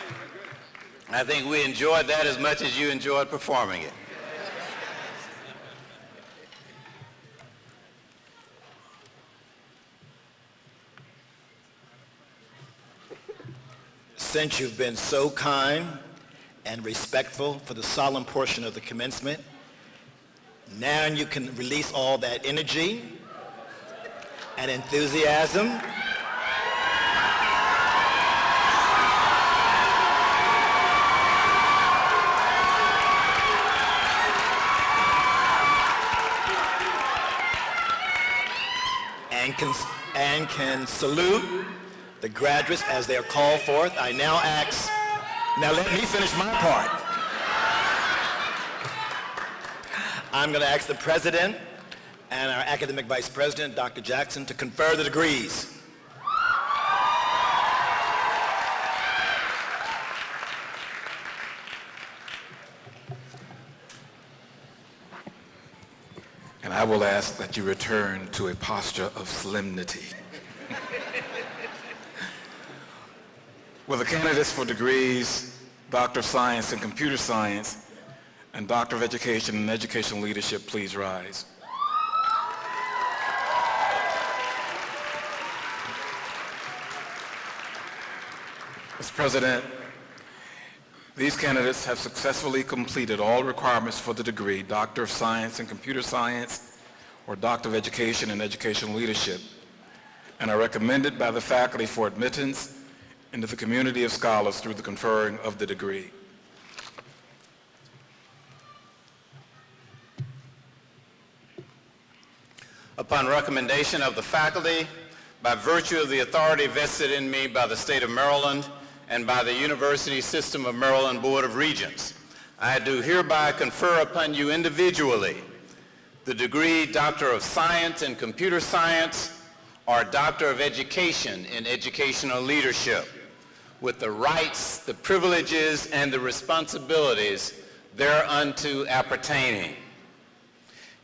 I think we enjoyed that as much as you enjoyed performing it. Since you've been so kind and respectful for the solemn portion of the commencement, now you can release all that energy and enthusiasm and can salute the graduates as they are called forth. I now ask, now let me finish my part. I'm going to ask the President and our Academic Vice President, Dr. Jackson, to confer the degrees. And I will ask that you return to a posture of solemnity. Will the candidates for degrees, Doctor of Science in Computer Science, and Doctor of Education and Educational Leadership please rise? Mr. President, these candidates have successfully completed all requirements for the degree Doctor of Science in Computer Science or Doctor of Education and Educational Leadership, and are recommended by the faculty for admittance into the community of scholars through the conferring of the degree. Upon recommendation of the faculty, by virtue of the authority vested in me by the state of Maryland and by the University System of Maryland Board of Regents, I do hereby confer upon you individually the degree Doctor of Science in Computer Science or Doctor of Education in Educational Leadership, with the rights, the privileges, and the responsibilities thereunto appertaining.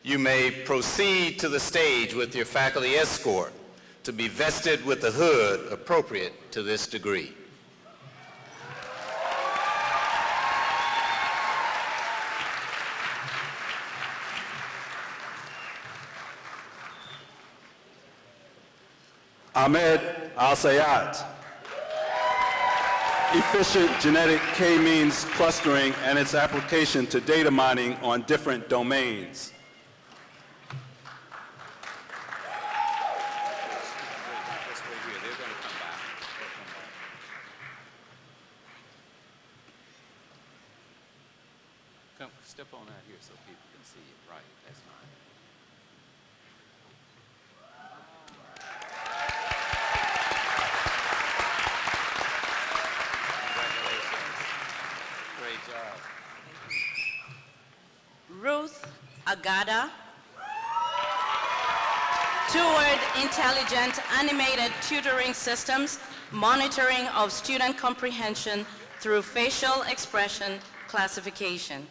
You may proceed to the stage with your faculty escort to be vested with the hood appropriate to this degree. Ahmed Al-Sayat. Efficient genetic k-means clustering and its application to data mining on different domains. Come, step on out here so people can see it. Right, that's fine. Congratulations. Great job. Ruth Agada, toward intelligent animated tutoring systems, monitoring of student comprehension through facial expression classification.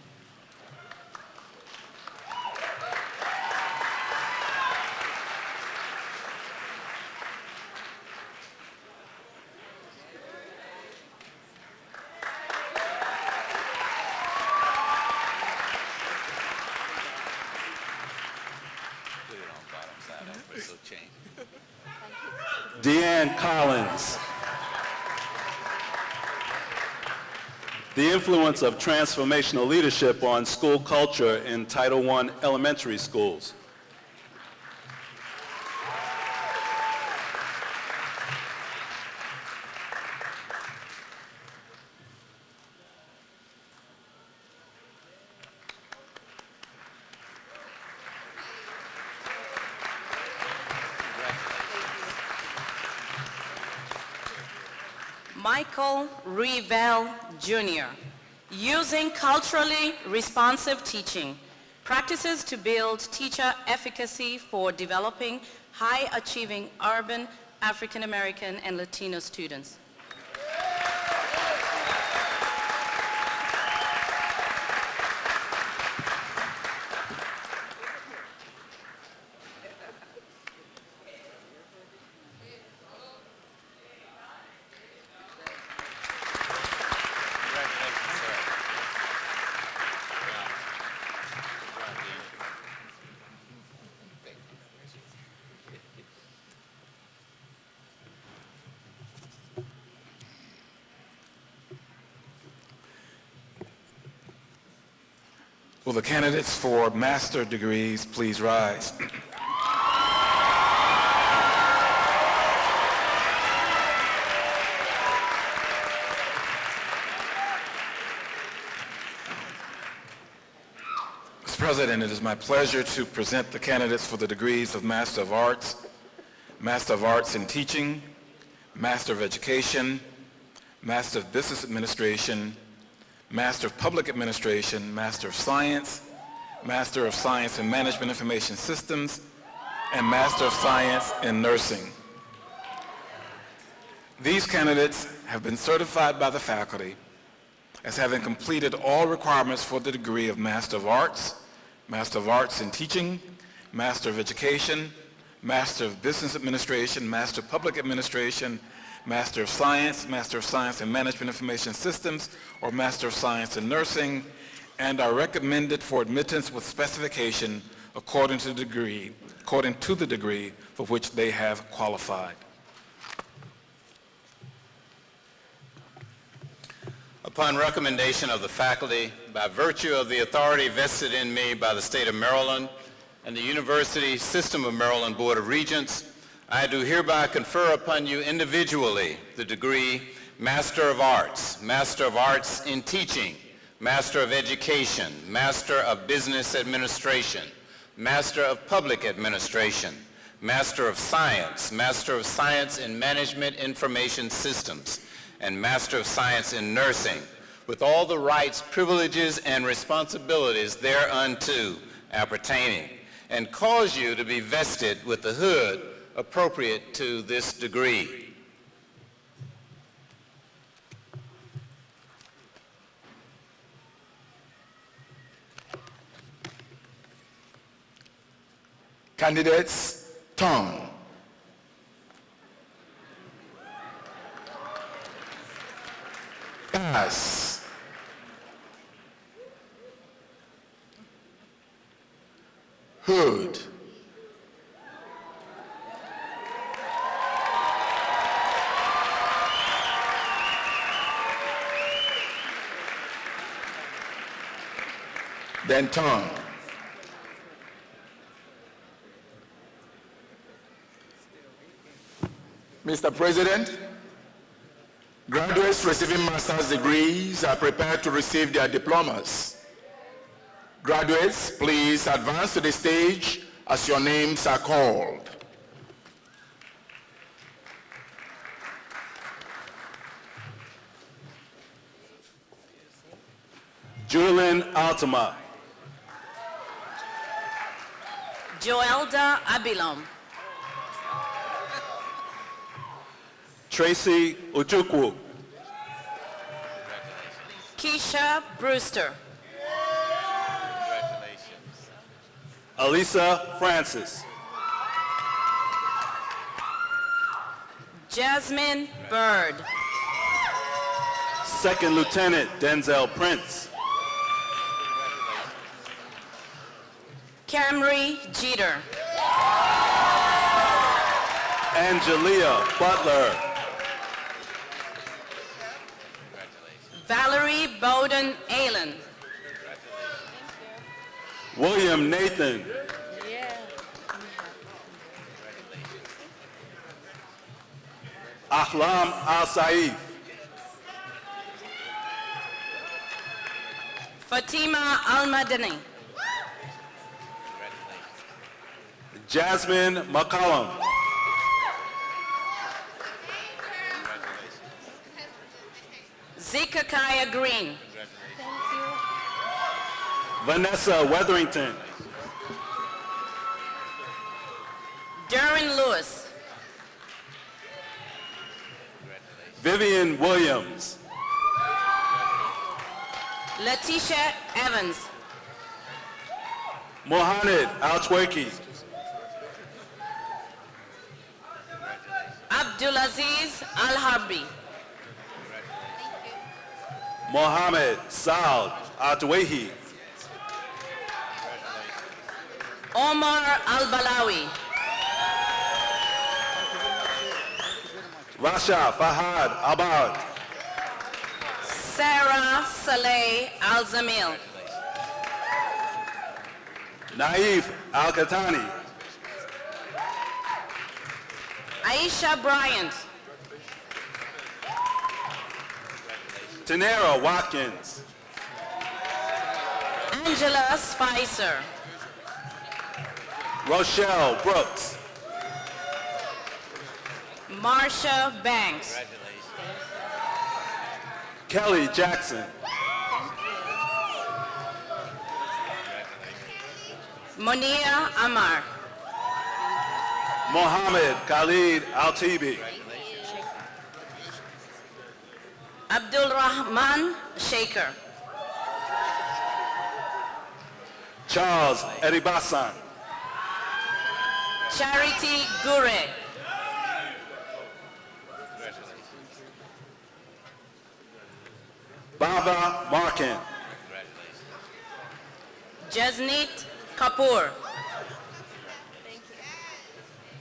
Put it on bottom side up, but it'll change. Deanne Collins. The influence of transformational leadership on school culture in Title I elementary schools. Michael Revell Jr., using culturally responsive teaching, practices to build teacher efficacy for developing high-achieving urban African American and Latino students. Will the candidates for master degrees please rise? Mr. President, it is my pleasure to present the candidates for the degrees of Master of Arts in Teaching, Master of Education, Master of Business Administration, Master of Public Administration, Master of Science in Management Information Systems, and Master of Science in Nursing. These candidates have been certified by the faculty as having completed all requirements for the degree of Master of Arts in Teaching, Master of Education, Master of Business Administration, Master of Public Administration, Master of Science in Management Information Systems, or Master of Science in Nursing, and are recommended for admittance with specification according to the degree for which they have qualified. Upon recommendation of the faculty, by virtue of the authority vested in me by the State of Maryland and the University System of Maryland Board of Regents, I do hereby confer upon you individually the degree Master of Arts in Teaching, Master of Education, Master of Business Administration, Master of Public Administration, Master of Science in Management Information Systems, and Master of Science in Nursing, with all the rights, privileges, and responsibilities thereunto appertaining, and cause you to be vested with the hood appropriate to this degree. Candidates, turn. Pass. Hood. Then turn. Mr. President, graduates receiving master's degrees are prepared to receive their diplomas. Graduates, please advance to the stage as your names are called. Julian Altima. Joelda Abilom. Tracy Ojukwu. Keisha Brewster. Alisa Francis. Jasmine Bird. Second Lieutenant Denzel Prince. Camry Jeter. Angelia Butler. Valerie Bowden Allen. William Nathan. Ahlam Al-Saif. Fatima Al-Madani. Jasmine McCollum. Zikakaya Green. Vanessa Weatherington. Darren Lewis. Vivian Williams. Letitia Evans. Mohamed Al-Tweki. Abdulaziz Al-Harbi. Mohamed Saad Atwehi. Omar Al-Balawi. Rasha Fahad Abad. Sarah Saleh Al-Zamil. Naif Al-Katani. Aisha Bryant. Tanera Watkins. Angela Spicer. Rochelle Brooks. Marsha Banks. Kelly Jackson. Monia Amar. Mohammed Khalid Al-Tibi. Abdul Rahman Shaker. Charles Edibasan. Charity Gure. Baba Markin. Jasneet Kapoor.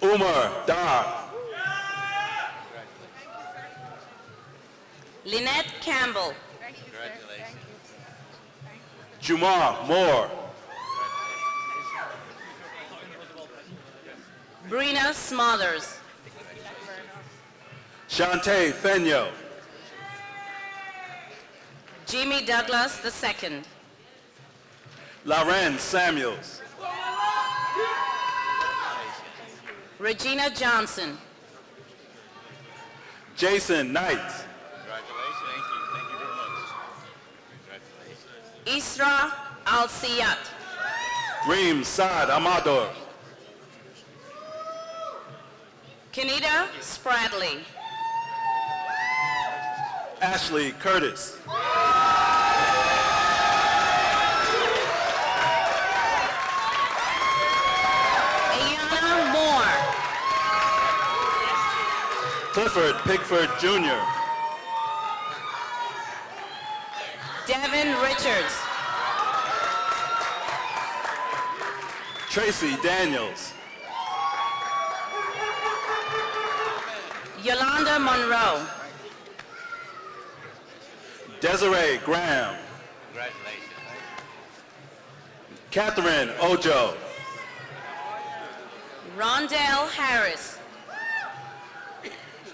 Umar Dar. Lynette Campbell. Jumar Moore. Brina Smothers. Shantae Fenyo. Jimmy Douglas II. Lauren Samuels. Regina Johnson. Jason Knight. Isra Al-Siyat. Reem Saad Amador. Kenita Spradley. Ashley Curtis. Ayana Moore. Clifford Pickford Jr. Devin Richards. Tracy Daniels. Yolanda Monroe. Desiree Graham. Catherine Ojo. Rondell Harris.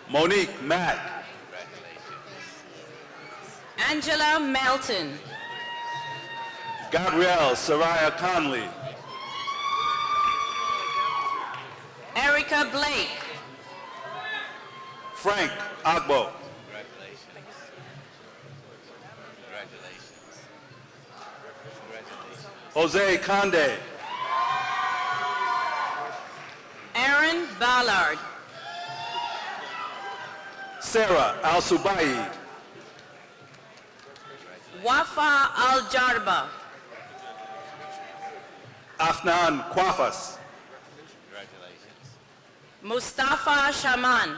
Monique Mack. Angela Melton. Gabrielle Soraya Conley. Erica Blake. Frank Agbo. Jose Conde. Aaron Ballard. Sarah Al-Subai. Wafa Al-Jarba. Afnan Kwafas. Mustafa Shaman.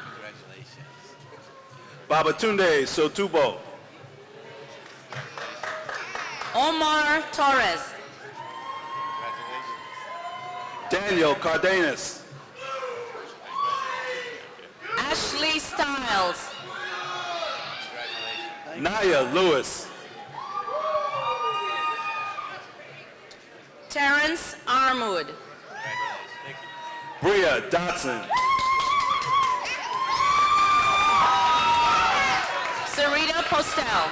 Babatunde Sotubo. Omar Torres. Daniel Cardenas. Ashley Stiles. Naya Lewis. Terrence Armwood. Bria Dotson. Sarita Postel.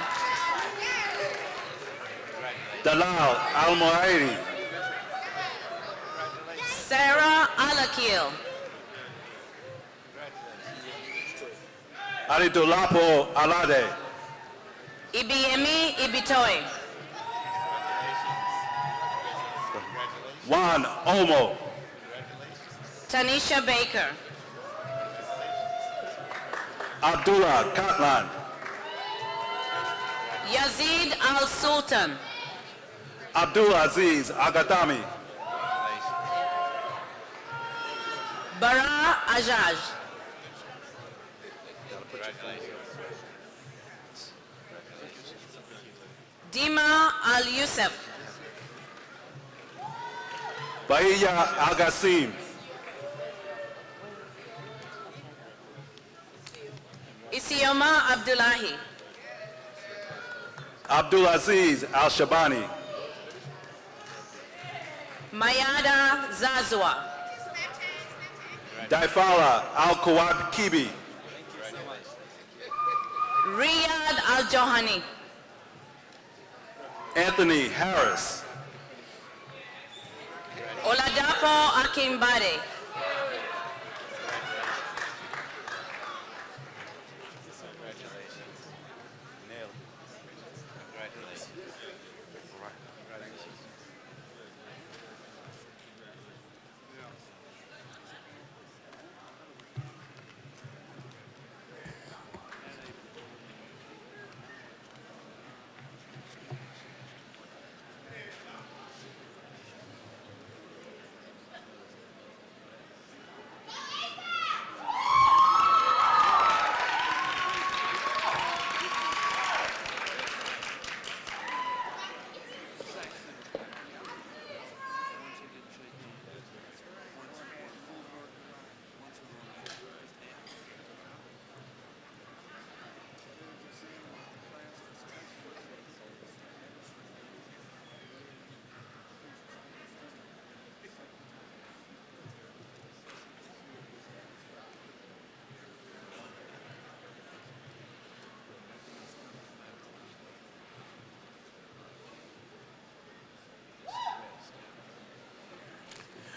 Dalal Al-Muhairi. Sarah Alakil. Aridolapo Alade. Ibiemi Ibitoy. Juan Omo. Tanisha Baker. Abdullah Katlan. Yazid Al-Sultan. Abdul Aziz Agadami. Bara Ajaj. Dima Al-Yusuf. Bahia Agasim. Isioma Abdullahi. Abdul Aziz Al-Shabani. Mayada Zazwa. Daifala Al-Kawab Kibi. Riyad Al-Johani. Anthony Harris. Oladapo Akimbade.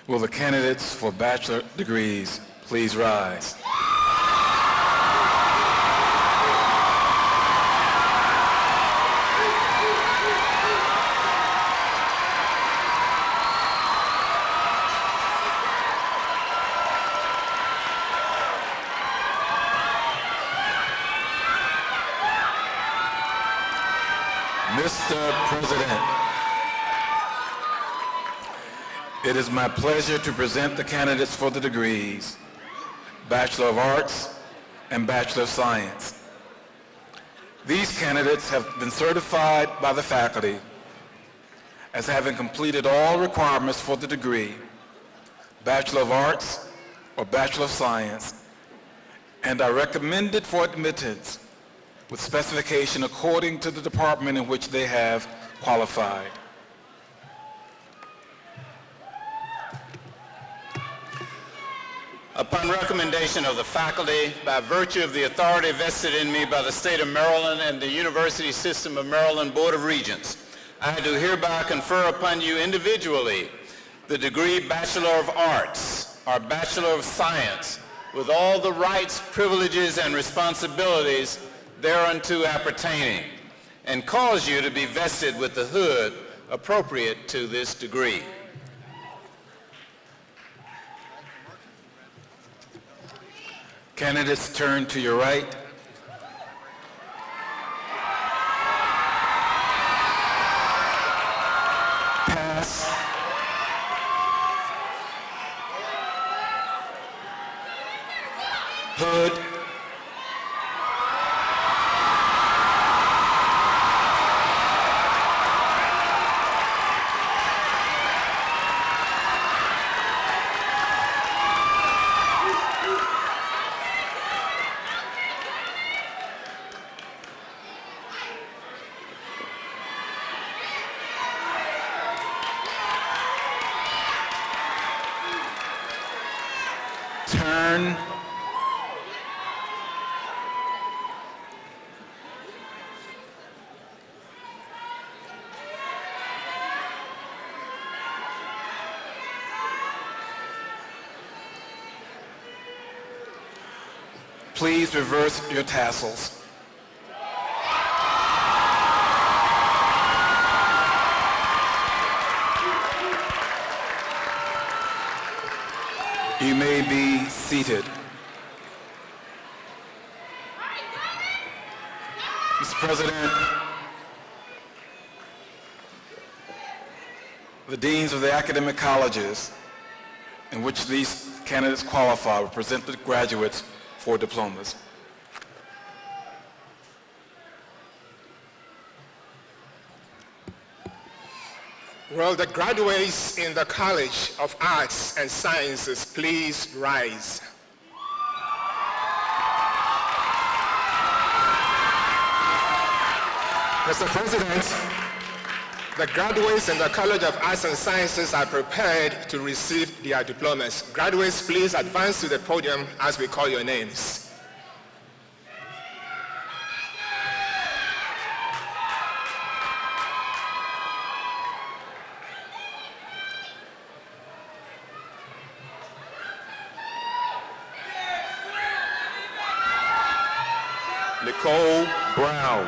Will the candidates for bachelor degrees please rise? Mr. President, it is my pleasure to present the candidates for the degrees, Bachelor of Arts and Bachelor of Science. These candidates have been certified by the faculty as having completed all requirements for the degree, Bachelor of Arts or Bachelor of Science, and are recommended for admittance with specification according to the department in which they have qualified. Upon recommendation of the faculty, by virtue of the authority vested in me by the state of Maryland and the University System of Maryland Board of Regents, I do hereby confer upon you individually the degree Bachelor of Arts or Bachelor of Science with all the rights, privileges, and responsibilities thereunto appertaining, and cause you to be vested with the hood appropriate to this degree. Candidates, turn to your right. Pass. Hood. Turn. Please reverse your tassels. You may be seated. Mr. President, the deans of the academic colleges in which these candidates qualify will present the graduates for diplomas. Will the graduates in the College of Arts and Sciences please rise? Mr. President, the graduates in the College of Arts and Sciences are prepared to receive their diplomas. Graduates, please advance to the podium as we call your names. Nicole Brown.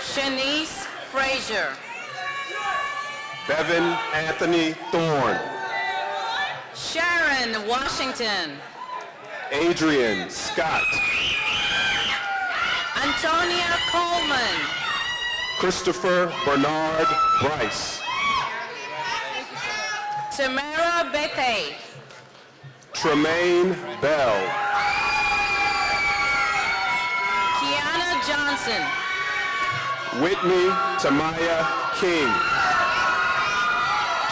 Shanice Frazier. Bevan Anthony Thorne. Sharon Washington. Adrian Scott. Antonia Coleman. Christopher Bernard Bryce. Tamara Bethe. Tremaine Bell. Kiana Johnson. Whitney Tamaya King.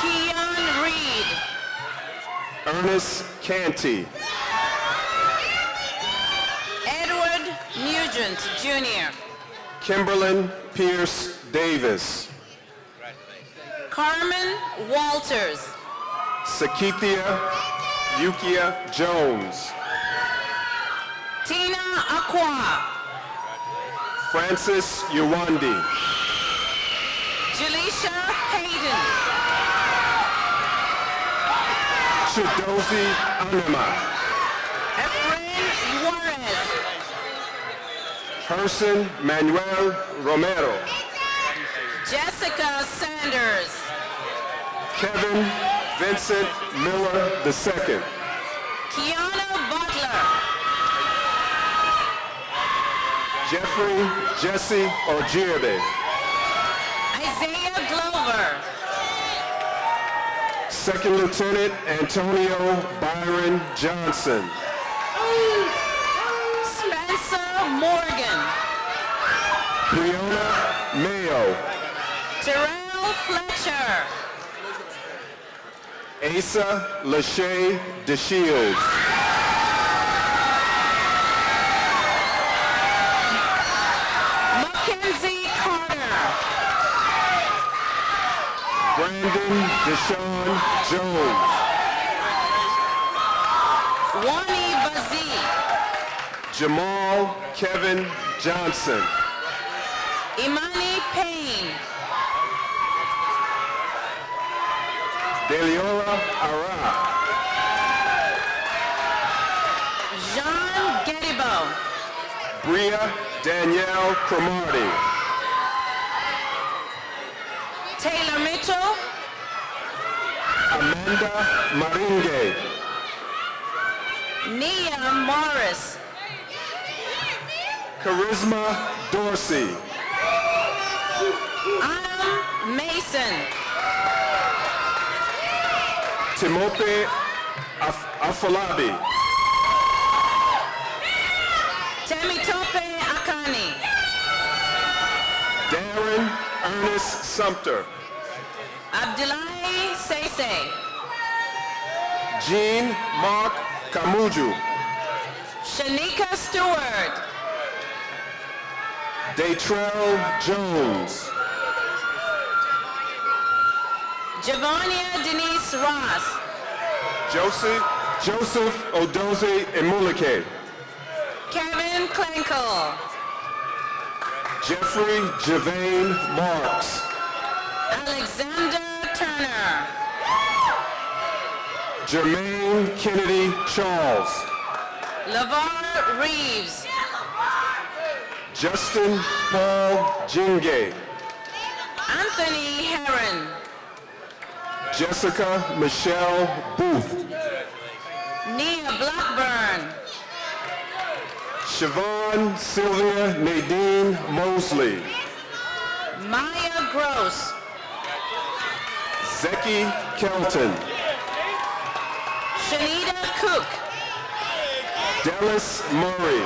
Keon Reed. Ernest Canty. Edward Nugent Jr. Kimberlyn Pierce Davis. Carmen Walters. Sakithia Yukia Jones. Tina Aqua. Francis Uwandi. Jaleisha Hayden. Chidozie Anema. Efrain Juarez. Herson Manuel Romero. Jessica Sanders. Kevin Vincent Miller II. Kiana Butler. Jeffrey Jesse Ojirbe. Isaiah Glover. Second Lieutenant Antonio Byron Johnson. Spencer Morgan. Brianna Mayo. Terrell Fletcher. Asa Lachey DeShields. Mackenzie Carter. Brandon Deshaun Jones. Wani Bazee. Jamal Kevin Johnson. Imani Payne. Deliola Ara. Jean Gedibo. Bria Danielle Cromarty. Taylor Mitchell. Amanda Maringe. Nia Morris. Charisma Dorsey. Adam Mason. Timope Afolabi. Temitope Akani. Darren Ernest Sumter. Abdullahi Sese. Jean Mark Kamuju. Shanika Stewart. Daytrell Jones. Javonia Denise Ross. Joseph Odoze Emulike. Kevin Klenkel. Jeffrey Javane Marks. Alexander Turner. Jermaine Kennedy Charles. LeVar Reeves. Justin Paul Jingay. Anthony Herron. Jessica Michelle Booth. Nia Blackburn. Siobhan Sylvia Nadine Mosley. Maya Gross. Zeki Kelton. Shanita Cook. Dallas Murray.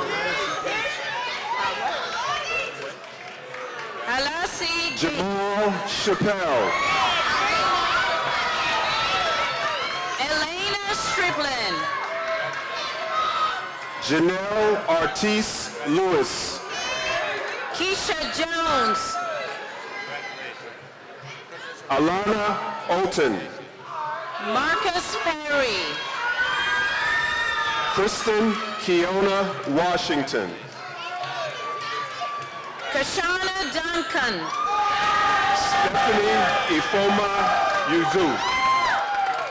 Halasi Jamal Chappelle. Elena Striplin. Janelle Artis Lewis. Keisha Jones. Alana Olton. Marcus Perry. Kristen Kiona Washington. Kashana Duncan. Stephanie Ifoma Yuzu.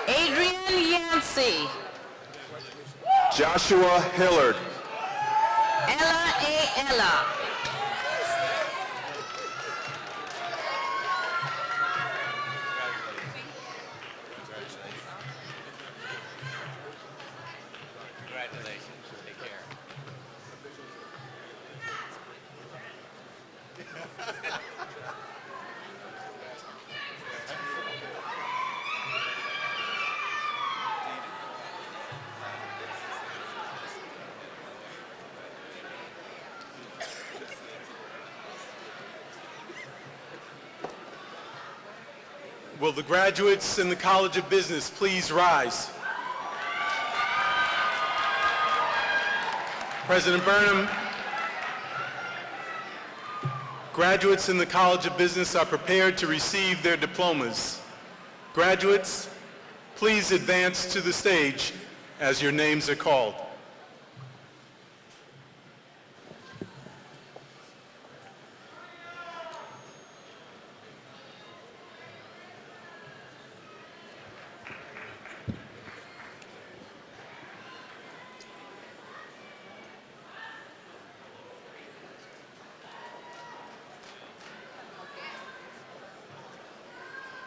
Adrian Yancey. Joshua Hillard. Ella A. Ella. Will the graduates in the College of Business please rise? President Burnham, graduates in the College of Business are prepared to receive their diplomas. Graduates, please advance to the stage as your names are called.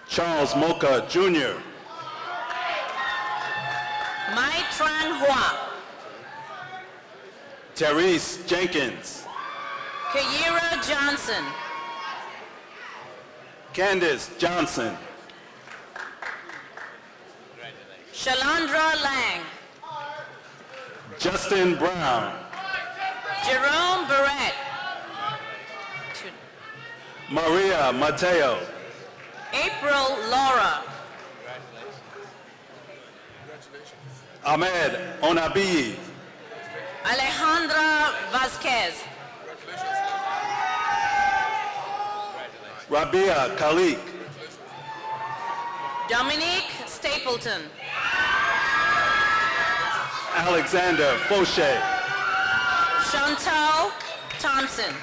Charles Mocha Jr. Mai Tran Hua. Therese Jenkins. Kayira Johnson. Candace Johnson. Shalandra Lang. Justin Brown. Jerome Barrett. Maria Mateo. April Laura. Ahmed Onabiyi. Alejandra Vasquez. Rabia Khalik. Dominique Stapleton. Alexander Fauché. Chantal Thompson.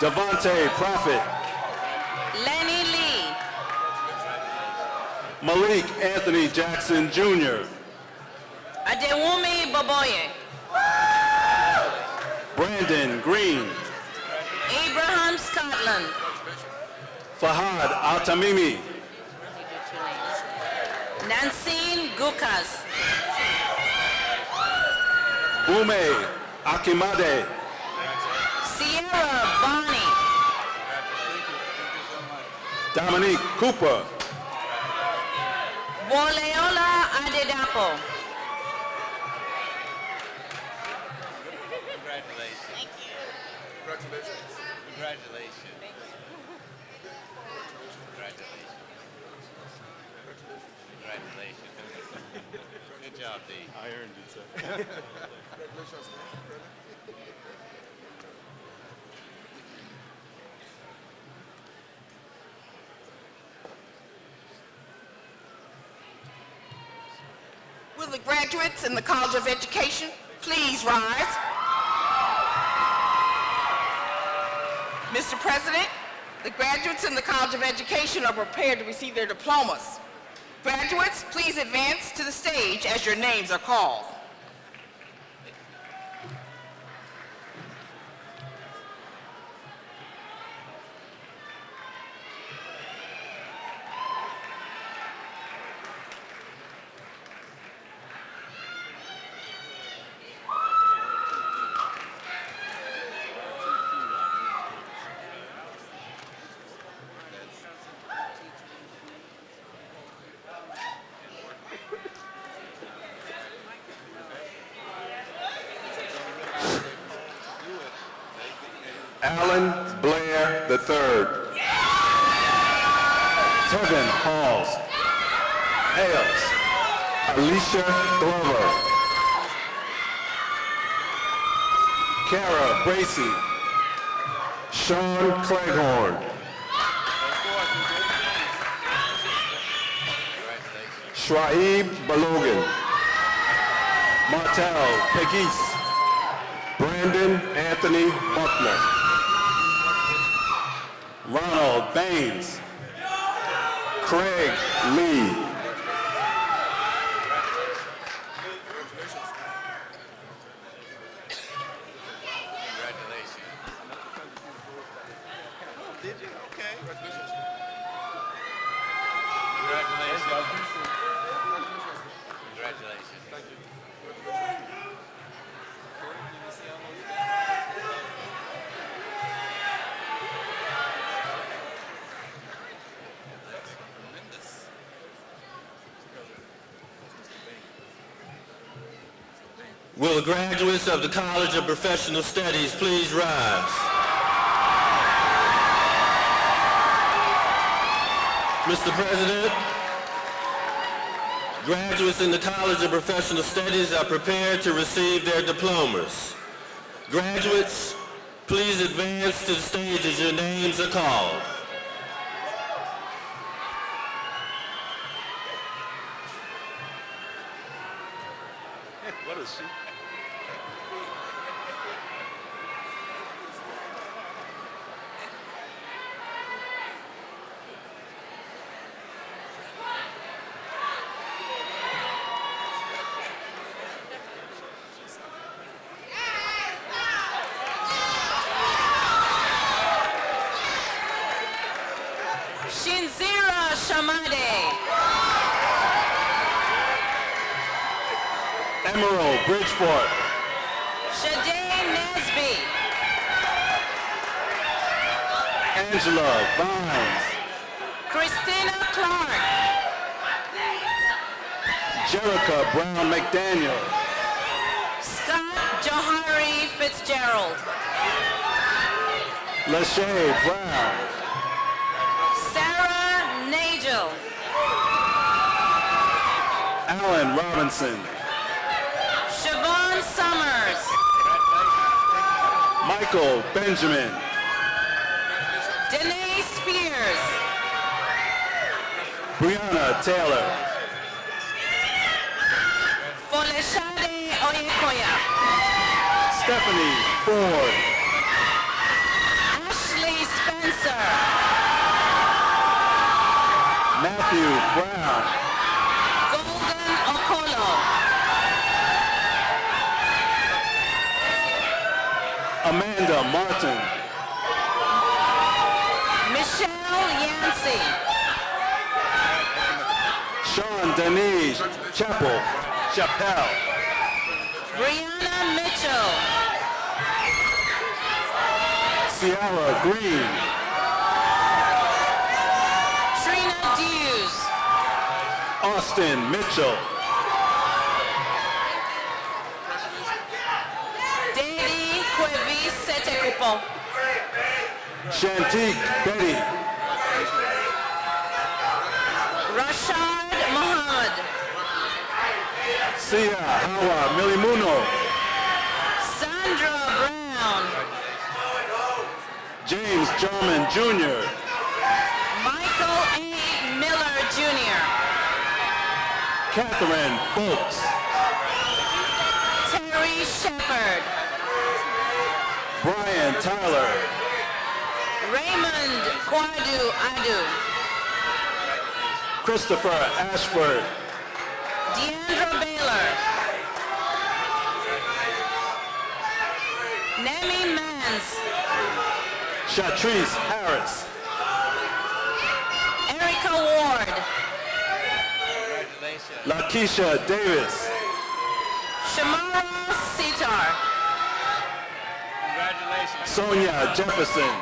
Devontae Prophet. Lenny Lee. Malik Anthony Jackson Jr. Adewumi Boboye. Brandon Green. Abraham Scotland. Fahad Al-Tamimi. Nancine Gukas. Bume Akimade. Sierra Bonnie. Dominique Cooper. Woleola Adedapo. Congratulations. Thank you. Congratulations. Congratulations. Congratulations. Congratulations. Good job, D. I earned it, sir. Congratulations, man. Will the graduates in the College of Education please rise? Mr. President, the graduates in the College of Education are prepared to receive their diplomas. Graduates, please advance to the stage as your names are called. Alan Blair III. Tevin Halls. Hales. Alicia Glover. Kara Bracey. Sean Cleghorn. Shraib Balogan. Martel Pegis. Brandon Anthony Buckner. Ronald Baines. Craig Lee. Did you? Okay. Congratulations. Congratulations. Congratulations. Thank you. Will the graduates of the College of Professional Studies please rise? Mr. President, graduates in the College of Professional Studies are prepared to receive their diplomas. Graduates, please advance to the stage as your names are called. What is she? Shinzira Shamade. Emerald Bridgeport. Shade Nesby. Angela Vines. Christina Clark. Jerica Brown McDaniel. Scott Johari Fitzgerald. Lachey Brown. Sarah Nagel. Alan Robinson. Siobhan Summers. Michael Benjamin. Danae Spears. Brianna Taylor. Foleshade Oyekoya. Stephanie Ford. Ashley Matthew Brown. Golden Okolo. Amanda Martin. Michelle Yancey. Sean Denise Chappelle. Brianna Mitchell. Ciara Green. Trina Hughes. Austin Mitchell. Dedi Kwevi Setekupo. Shantique Betty. Rashad Muhammad. Sia Hawa Milimuno. Sandra Brown. James Jarman Jr. Michael A. Miller Jr. Catherine Folks. Terry Shepard. Brian Tyler. Raymond Kwadu Adu. Christopher Ashford. Deandra Baylor. Nemi Mans. Shatrice Harris. Erica Ward. Lakeisha Davis. Shamara Sitar. Sonia Jefferson.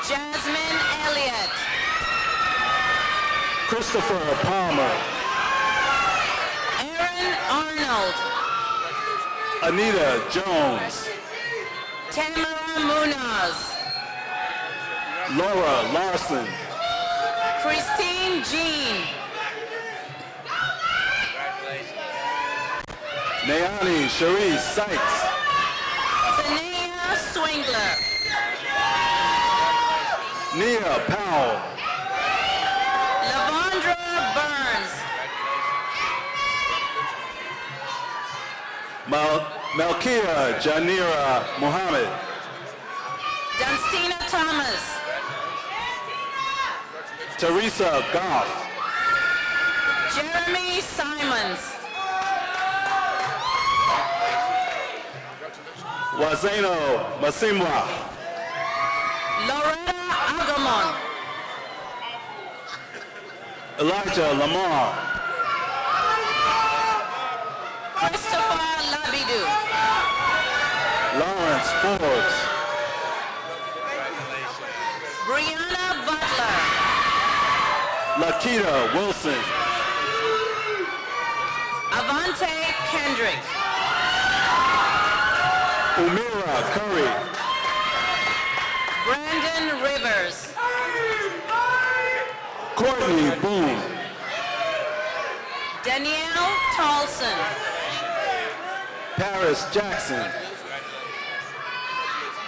Jasmine Elliott. Christopher Palmer. Aaron Arnold. Anita Jones. Tamara Munoz. Laura Larson. Christine Jean. Nayani Cherise Sykes. Tania Swingler. Nia Powell. Lavondra Burns. Malkia Janira Muhammad. Dunstina Thomas. Teresa Goff. Jeremy Simons. Wazeno Masimwa. Loretta Agamon. Elijah Lamar. Christopher Labidu. Lawrence Forbes. Brianna Butler. Lakita Wilson. Avante Kendrick. Umira Curry. Brandon Rivers. Courtney Boone. Danielle Tolson. Paris Jackson.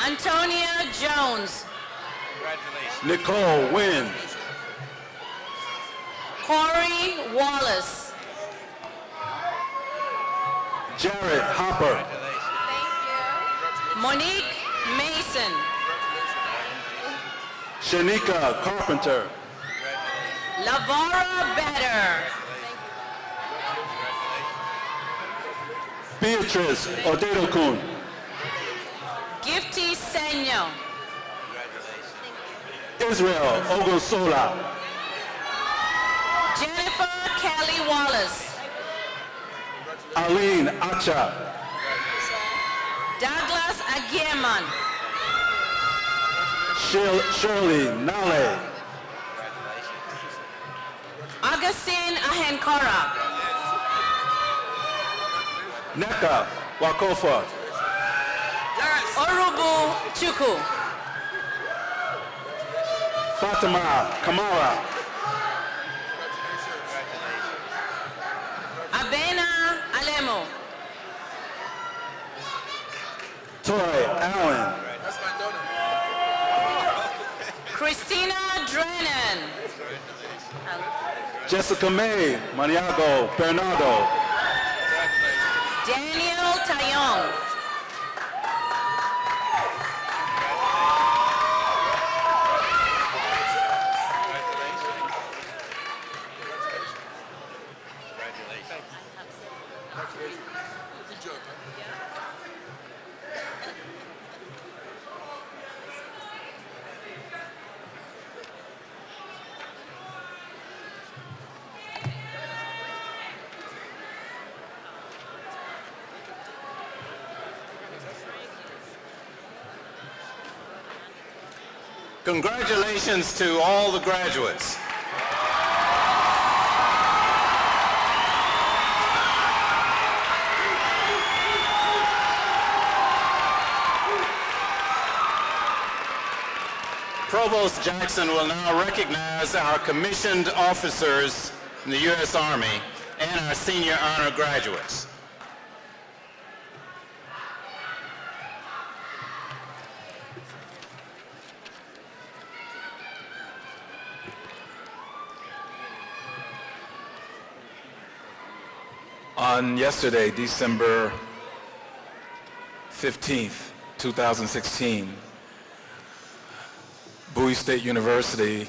Antonia Jones. Nicole Wynn. Corey Wallace. Jared Hopper. Monique Mason. Shanika Carpenter. Lavara Better. Beatrice Odedokun. Gifty Senyo. Israel Ogunsola. Jennifer Kelly Wallace. Aline Acha. Douglas Agieman. Shirley Nale. Augustine Ahenkora. Neka Wakofa. Orubu Chuku. Fatima Kamara. Abena Alemo. Toy Allen. Christina Drennan. Jessica May Maniago Bernardo. Daniel Tayong. Congratulations to all the graduates. Provost Jackson will now recognize our commissioned officers in the U.S. Army and our senior honor graduates. On yesterday, December 15th, 2016, Bowie State University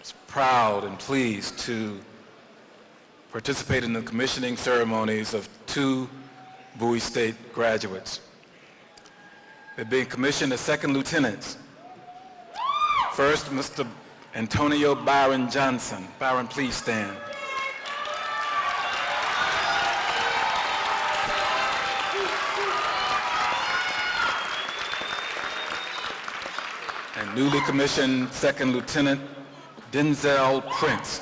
is proud and pleased to participate in the commissioning ceremonies of 2 Bowie State graduates. They're being commissioned as second lieutenants. First, Mr. Antonio Byron Johnson. Byron, please stand. And newly commissioned Second Lieutenant Denzel Prince.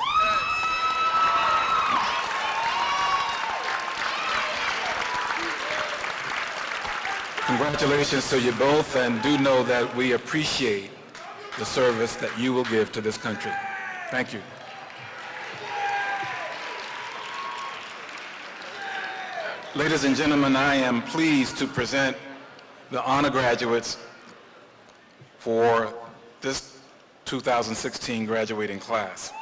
Congratulations to you both, and do know that we appreciate the service that you will give to this country. Thank you. Ladies and gentlemen, I am pleased to present the honor graduates for this 2016 graduating class.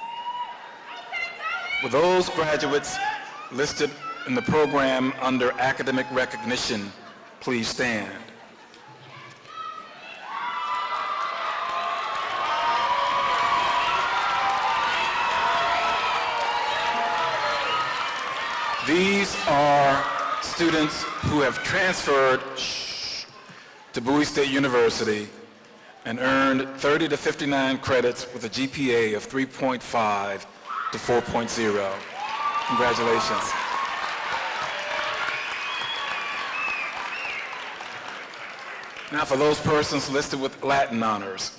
With those graduates listed in the program under academic recognition, please stand. These are students who have transferred to Bowie State University and earned 30 to 59 credits with a GPA of 3.5 to 4.0. Congratulations. Now for those persons listed with Latin honors.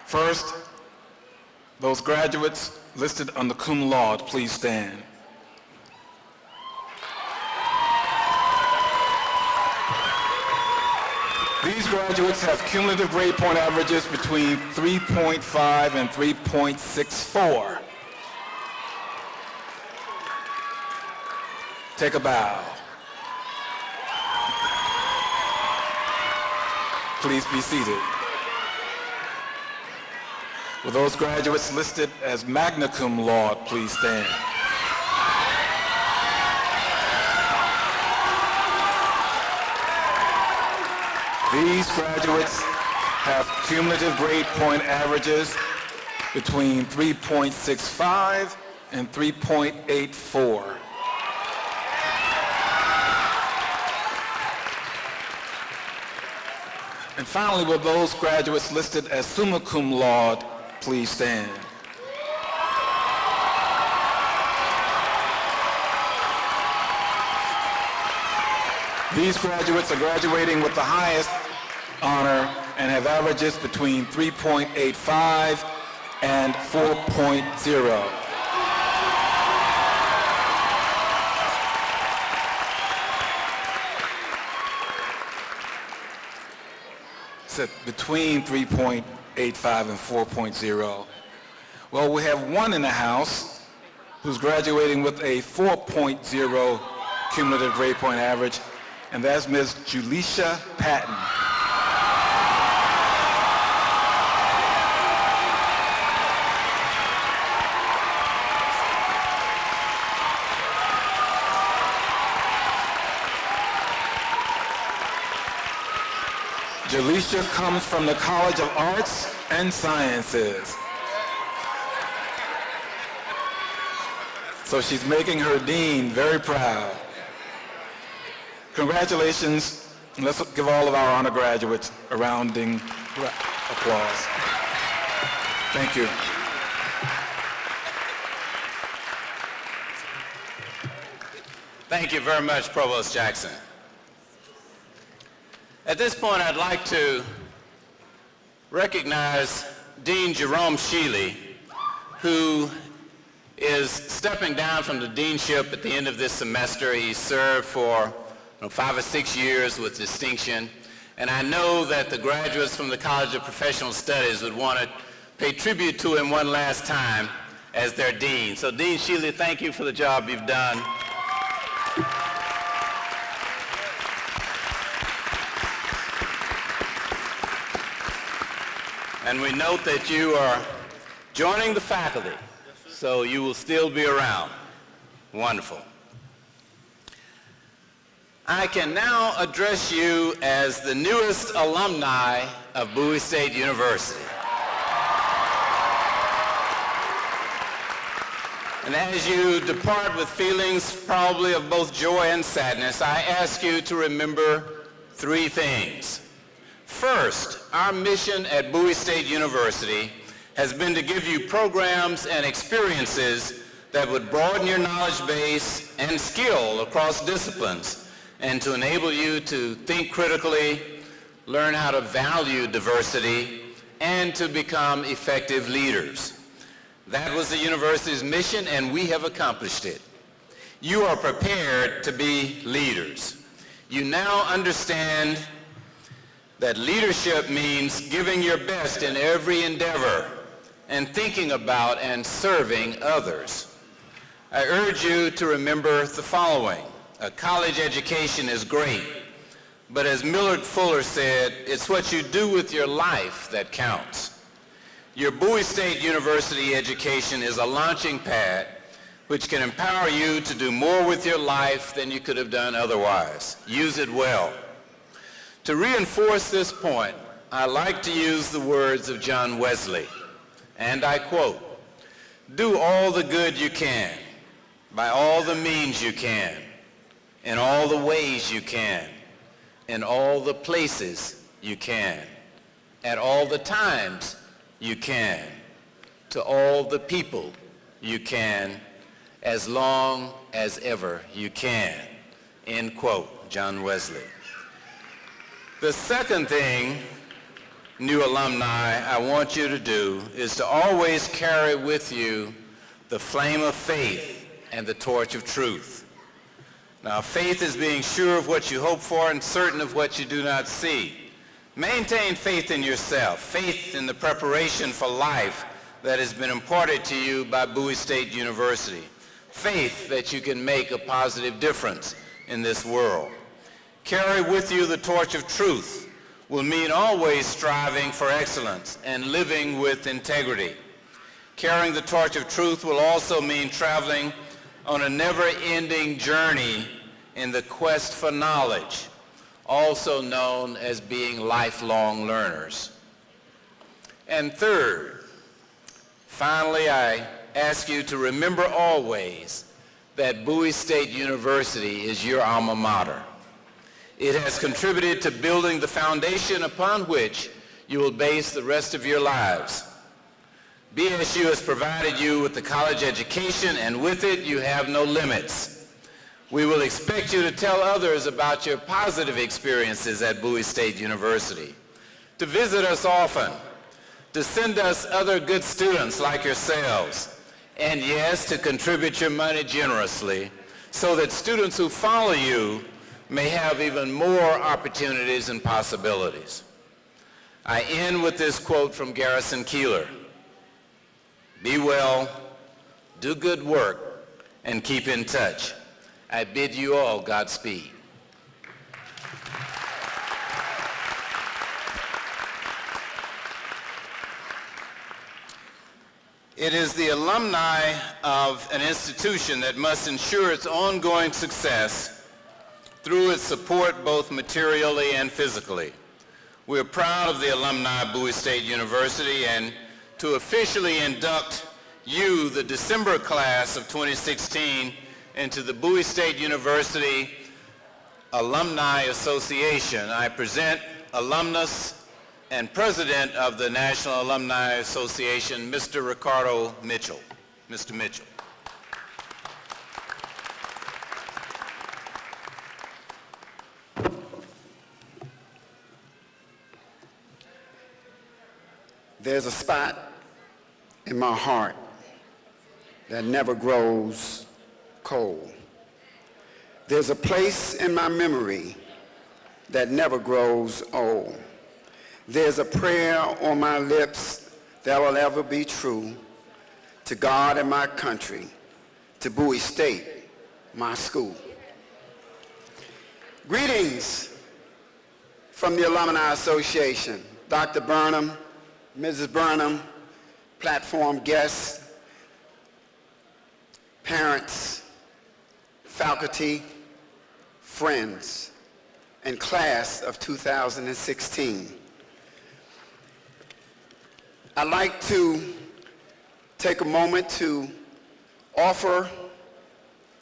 First, those graduates listed under cum laude, please stand. These graduates have cumulative grade point averages between 3.5 and 3.64. Take a bow. Please be seated. Will those graduates listed as magna cum laude please stand? These graduates have cumulative grade point averages between 3.65 and 3.84. And finally, will those graduates listed as summa cum laude please stand? These graduates are graduating with the highest honor and have averages between 3.85 and 4.0. Said between 3.85 and 4.0. Well, we have one in the house who's graduating with a 4.0 cumulative grade point average, and that's Ms. Julisha Patton. Julisha comes from the College of Arts and Sciences. So she's making her dean very proud. Congratulations, and let's give all of our honor graduates a rounding applause. Thank you. Thank you very much, Provost Jackson. At this point, I'd like to recognize Dean Jerome Shealy, who is stepping down from the deanship at the end of this semester. He served for 5 or 6 years with distinction, and I know that the graduates from the College of Professional Studies would want to pay tribute to him one last time as their dean. So Dean Shealy, thank you for the job you've done. And we note that you are joining the faculty, so you will still be around. Wonderful. I can now address you as the newest alumni of Bowie State University. And as you depart with feelings probably of both joy and sadness, I ask you to remember 3 things. First, our mission at Bowie State University has been to give you programs and experiences that would broaden your knowledge base and skill across disciplines, and to enable you to think critically, learn how to value diversity, and to become effective leaders. That was the university's mission, and we have accomplished it. You are prepared to be leaders. You now understand that leadership means giving your best in every endeavor and thinking about and serving others. I urge you to remember the following. A college education is great, but as Millard Fuller said, it's what you do with your life that counts. Your Bowie State University education is a launching pad which can empower you to do more with your life than you could have done otherwise. Use it well. To reinforce this point, I like to use the words of John Wesley, and I quote, "Do all the good you can, by all the means you can, in all the ways you can, in all the places you can, at all the times you can, to all the people you can, as long as ever you can." End quote, John Wesley. The second thing, new alumni, I want you to do is to always carry with you the flame of faith and the torch of truth. Now, faith is being sure of what you hope for and certain of what you do not see. Maintain faith in yourself, faith in the preparation for life that has been imparted to you by Bowie State University, faith that you can make a positive difference in this world. Carry with you the torch of truth will mean always striving for excellence and living with integrity. Carrying the torch of truth will also mean traveling on a never-ending journey in the quest for knowledge, also known as being lifelong learners. And third, finally, I ask you to remember always that Bowie State University is your alma mater. It has contributed to building the foundation upon which you will base the rest of your lives. BSU has provided you with the college education, and with it, you have no limits. We will expect you to tell others about your positive experiences at Bowie State University, to visit us often, to send us other good students like yourselves, and yes, to contribute your money generously so that students who follow you may have even more opportunities and possibilities. I end with this quote from Garrison Keillor: "Be well, do good work, and keep in touch. I bid you all Godspeed." It is the alumni of an institution that must ensure its ongoing success through its support both materially and physically. We are proud of the alumni of Bowie State University and to officially induct you, the December class of 2016, into the Bowie State University Alumni Association. I present alumnus and president of the National Alumni Association, Mr. Ricardo Mitchell. Mr. Mitchell. There's a spot in my heart that never grows cold. There's a place in my memory that never grows old. There's a prayer on my lips that will ever be true to God and my country, to Bowie State, my school. Greetings from the Alumni Association. Dr. Burnham, Mrs. Burnham, platform guests, parents, faculty, friends, and class of 2016. I'd like to take a moment to offer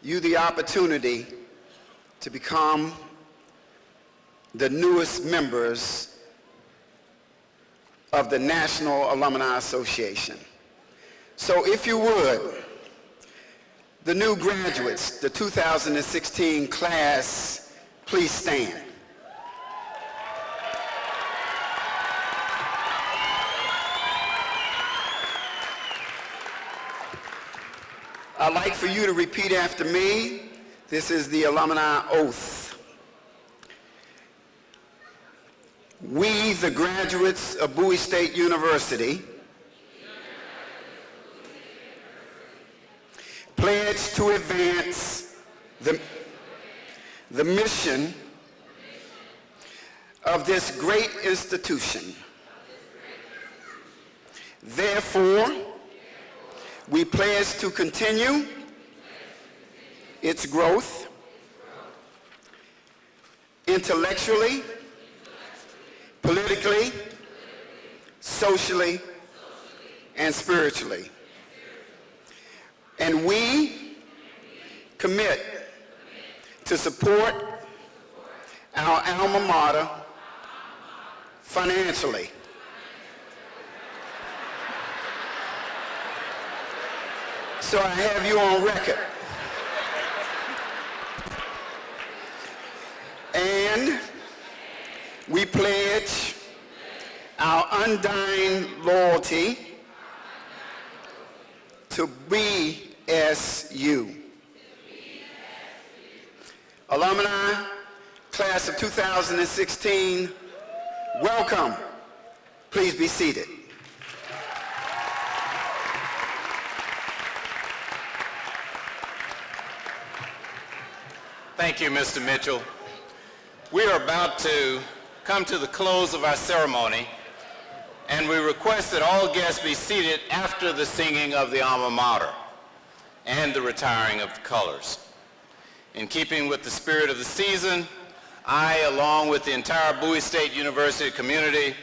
you the opportunity to become the newest members of the National Alumni Association. So if you would, the new graduates, the 2016 class, please stand. I'd like for you to repeat after me. This is the alumni oath. We, the graduates of Bowie State University, pledge to advance the mission of this great institution. Therefore, we pledge to continue its growth intellectually, politically, socially, and spiritually. And we commit to support our alma mater financially. So I have you on record. And we pledge our undying loyalty to BSU. Alumni, class of 2016, welcome. Please be seated. Thank you, Mr. Mitchell. We are about to come to the close of our ceremony, and we request that all guests be seated after the singing of the alma mater and the retiring of the colors. In keeping with the spirit of the season, I, along with the entire Bowie State University community,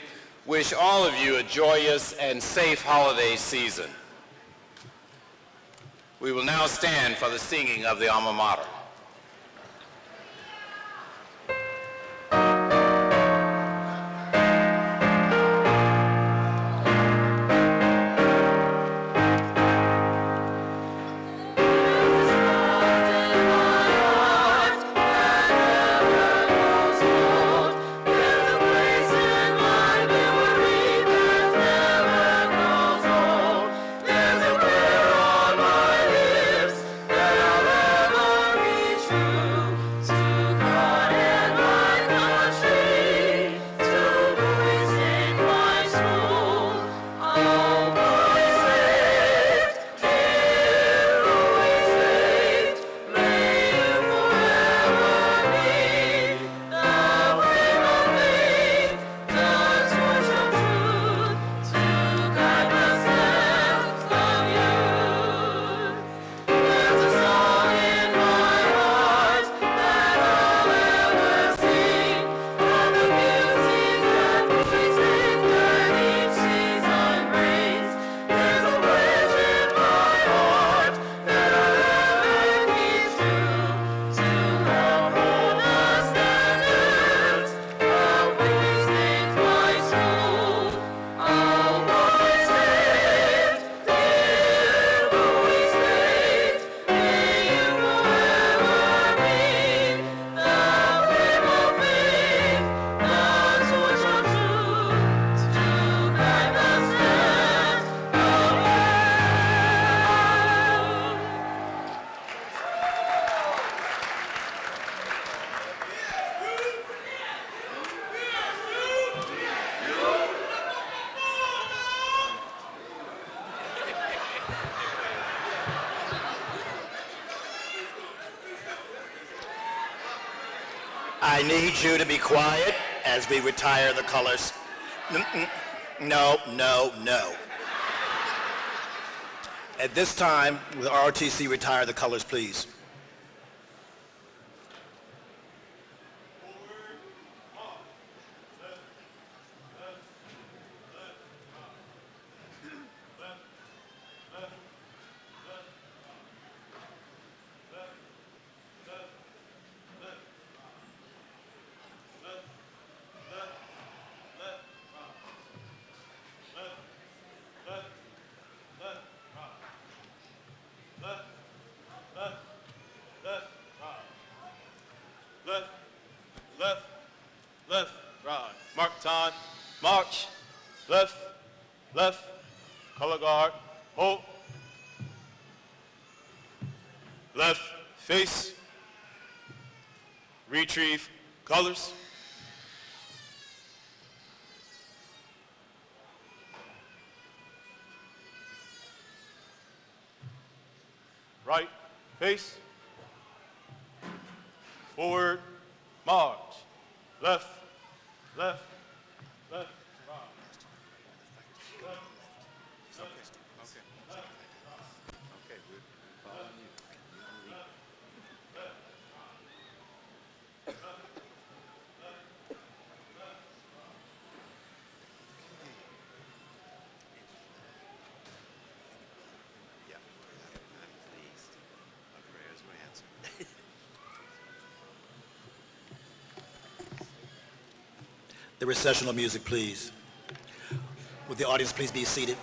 wish all of you a joyous and safe holiday season. We will now stand for the singing of the alma mater. There's a prayer on my lips that I'll ever I need you to be quiet as we retire the colors. No, no, no. At this time, will ROTC retire the colors, please? Left, right. Mark time. March. Left, left. Color guard. Hold. Left, face. Retrieve colors. Right, face. Forward, march. Left, left, left, right. The recessional music, please. Would the audience please be seated?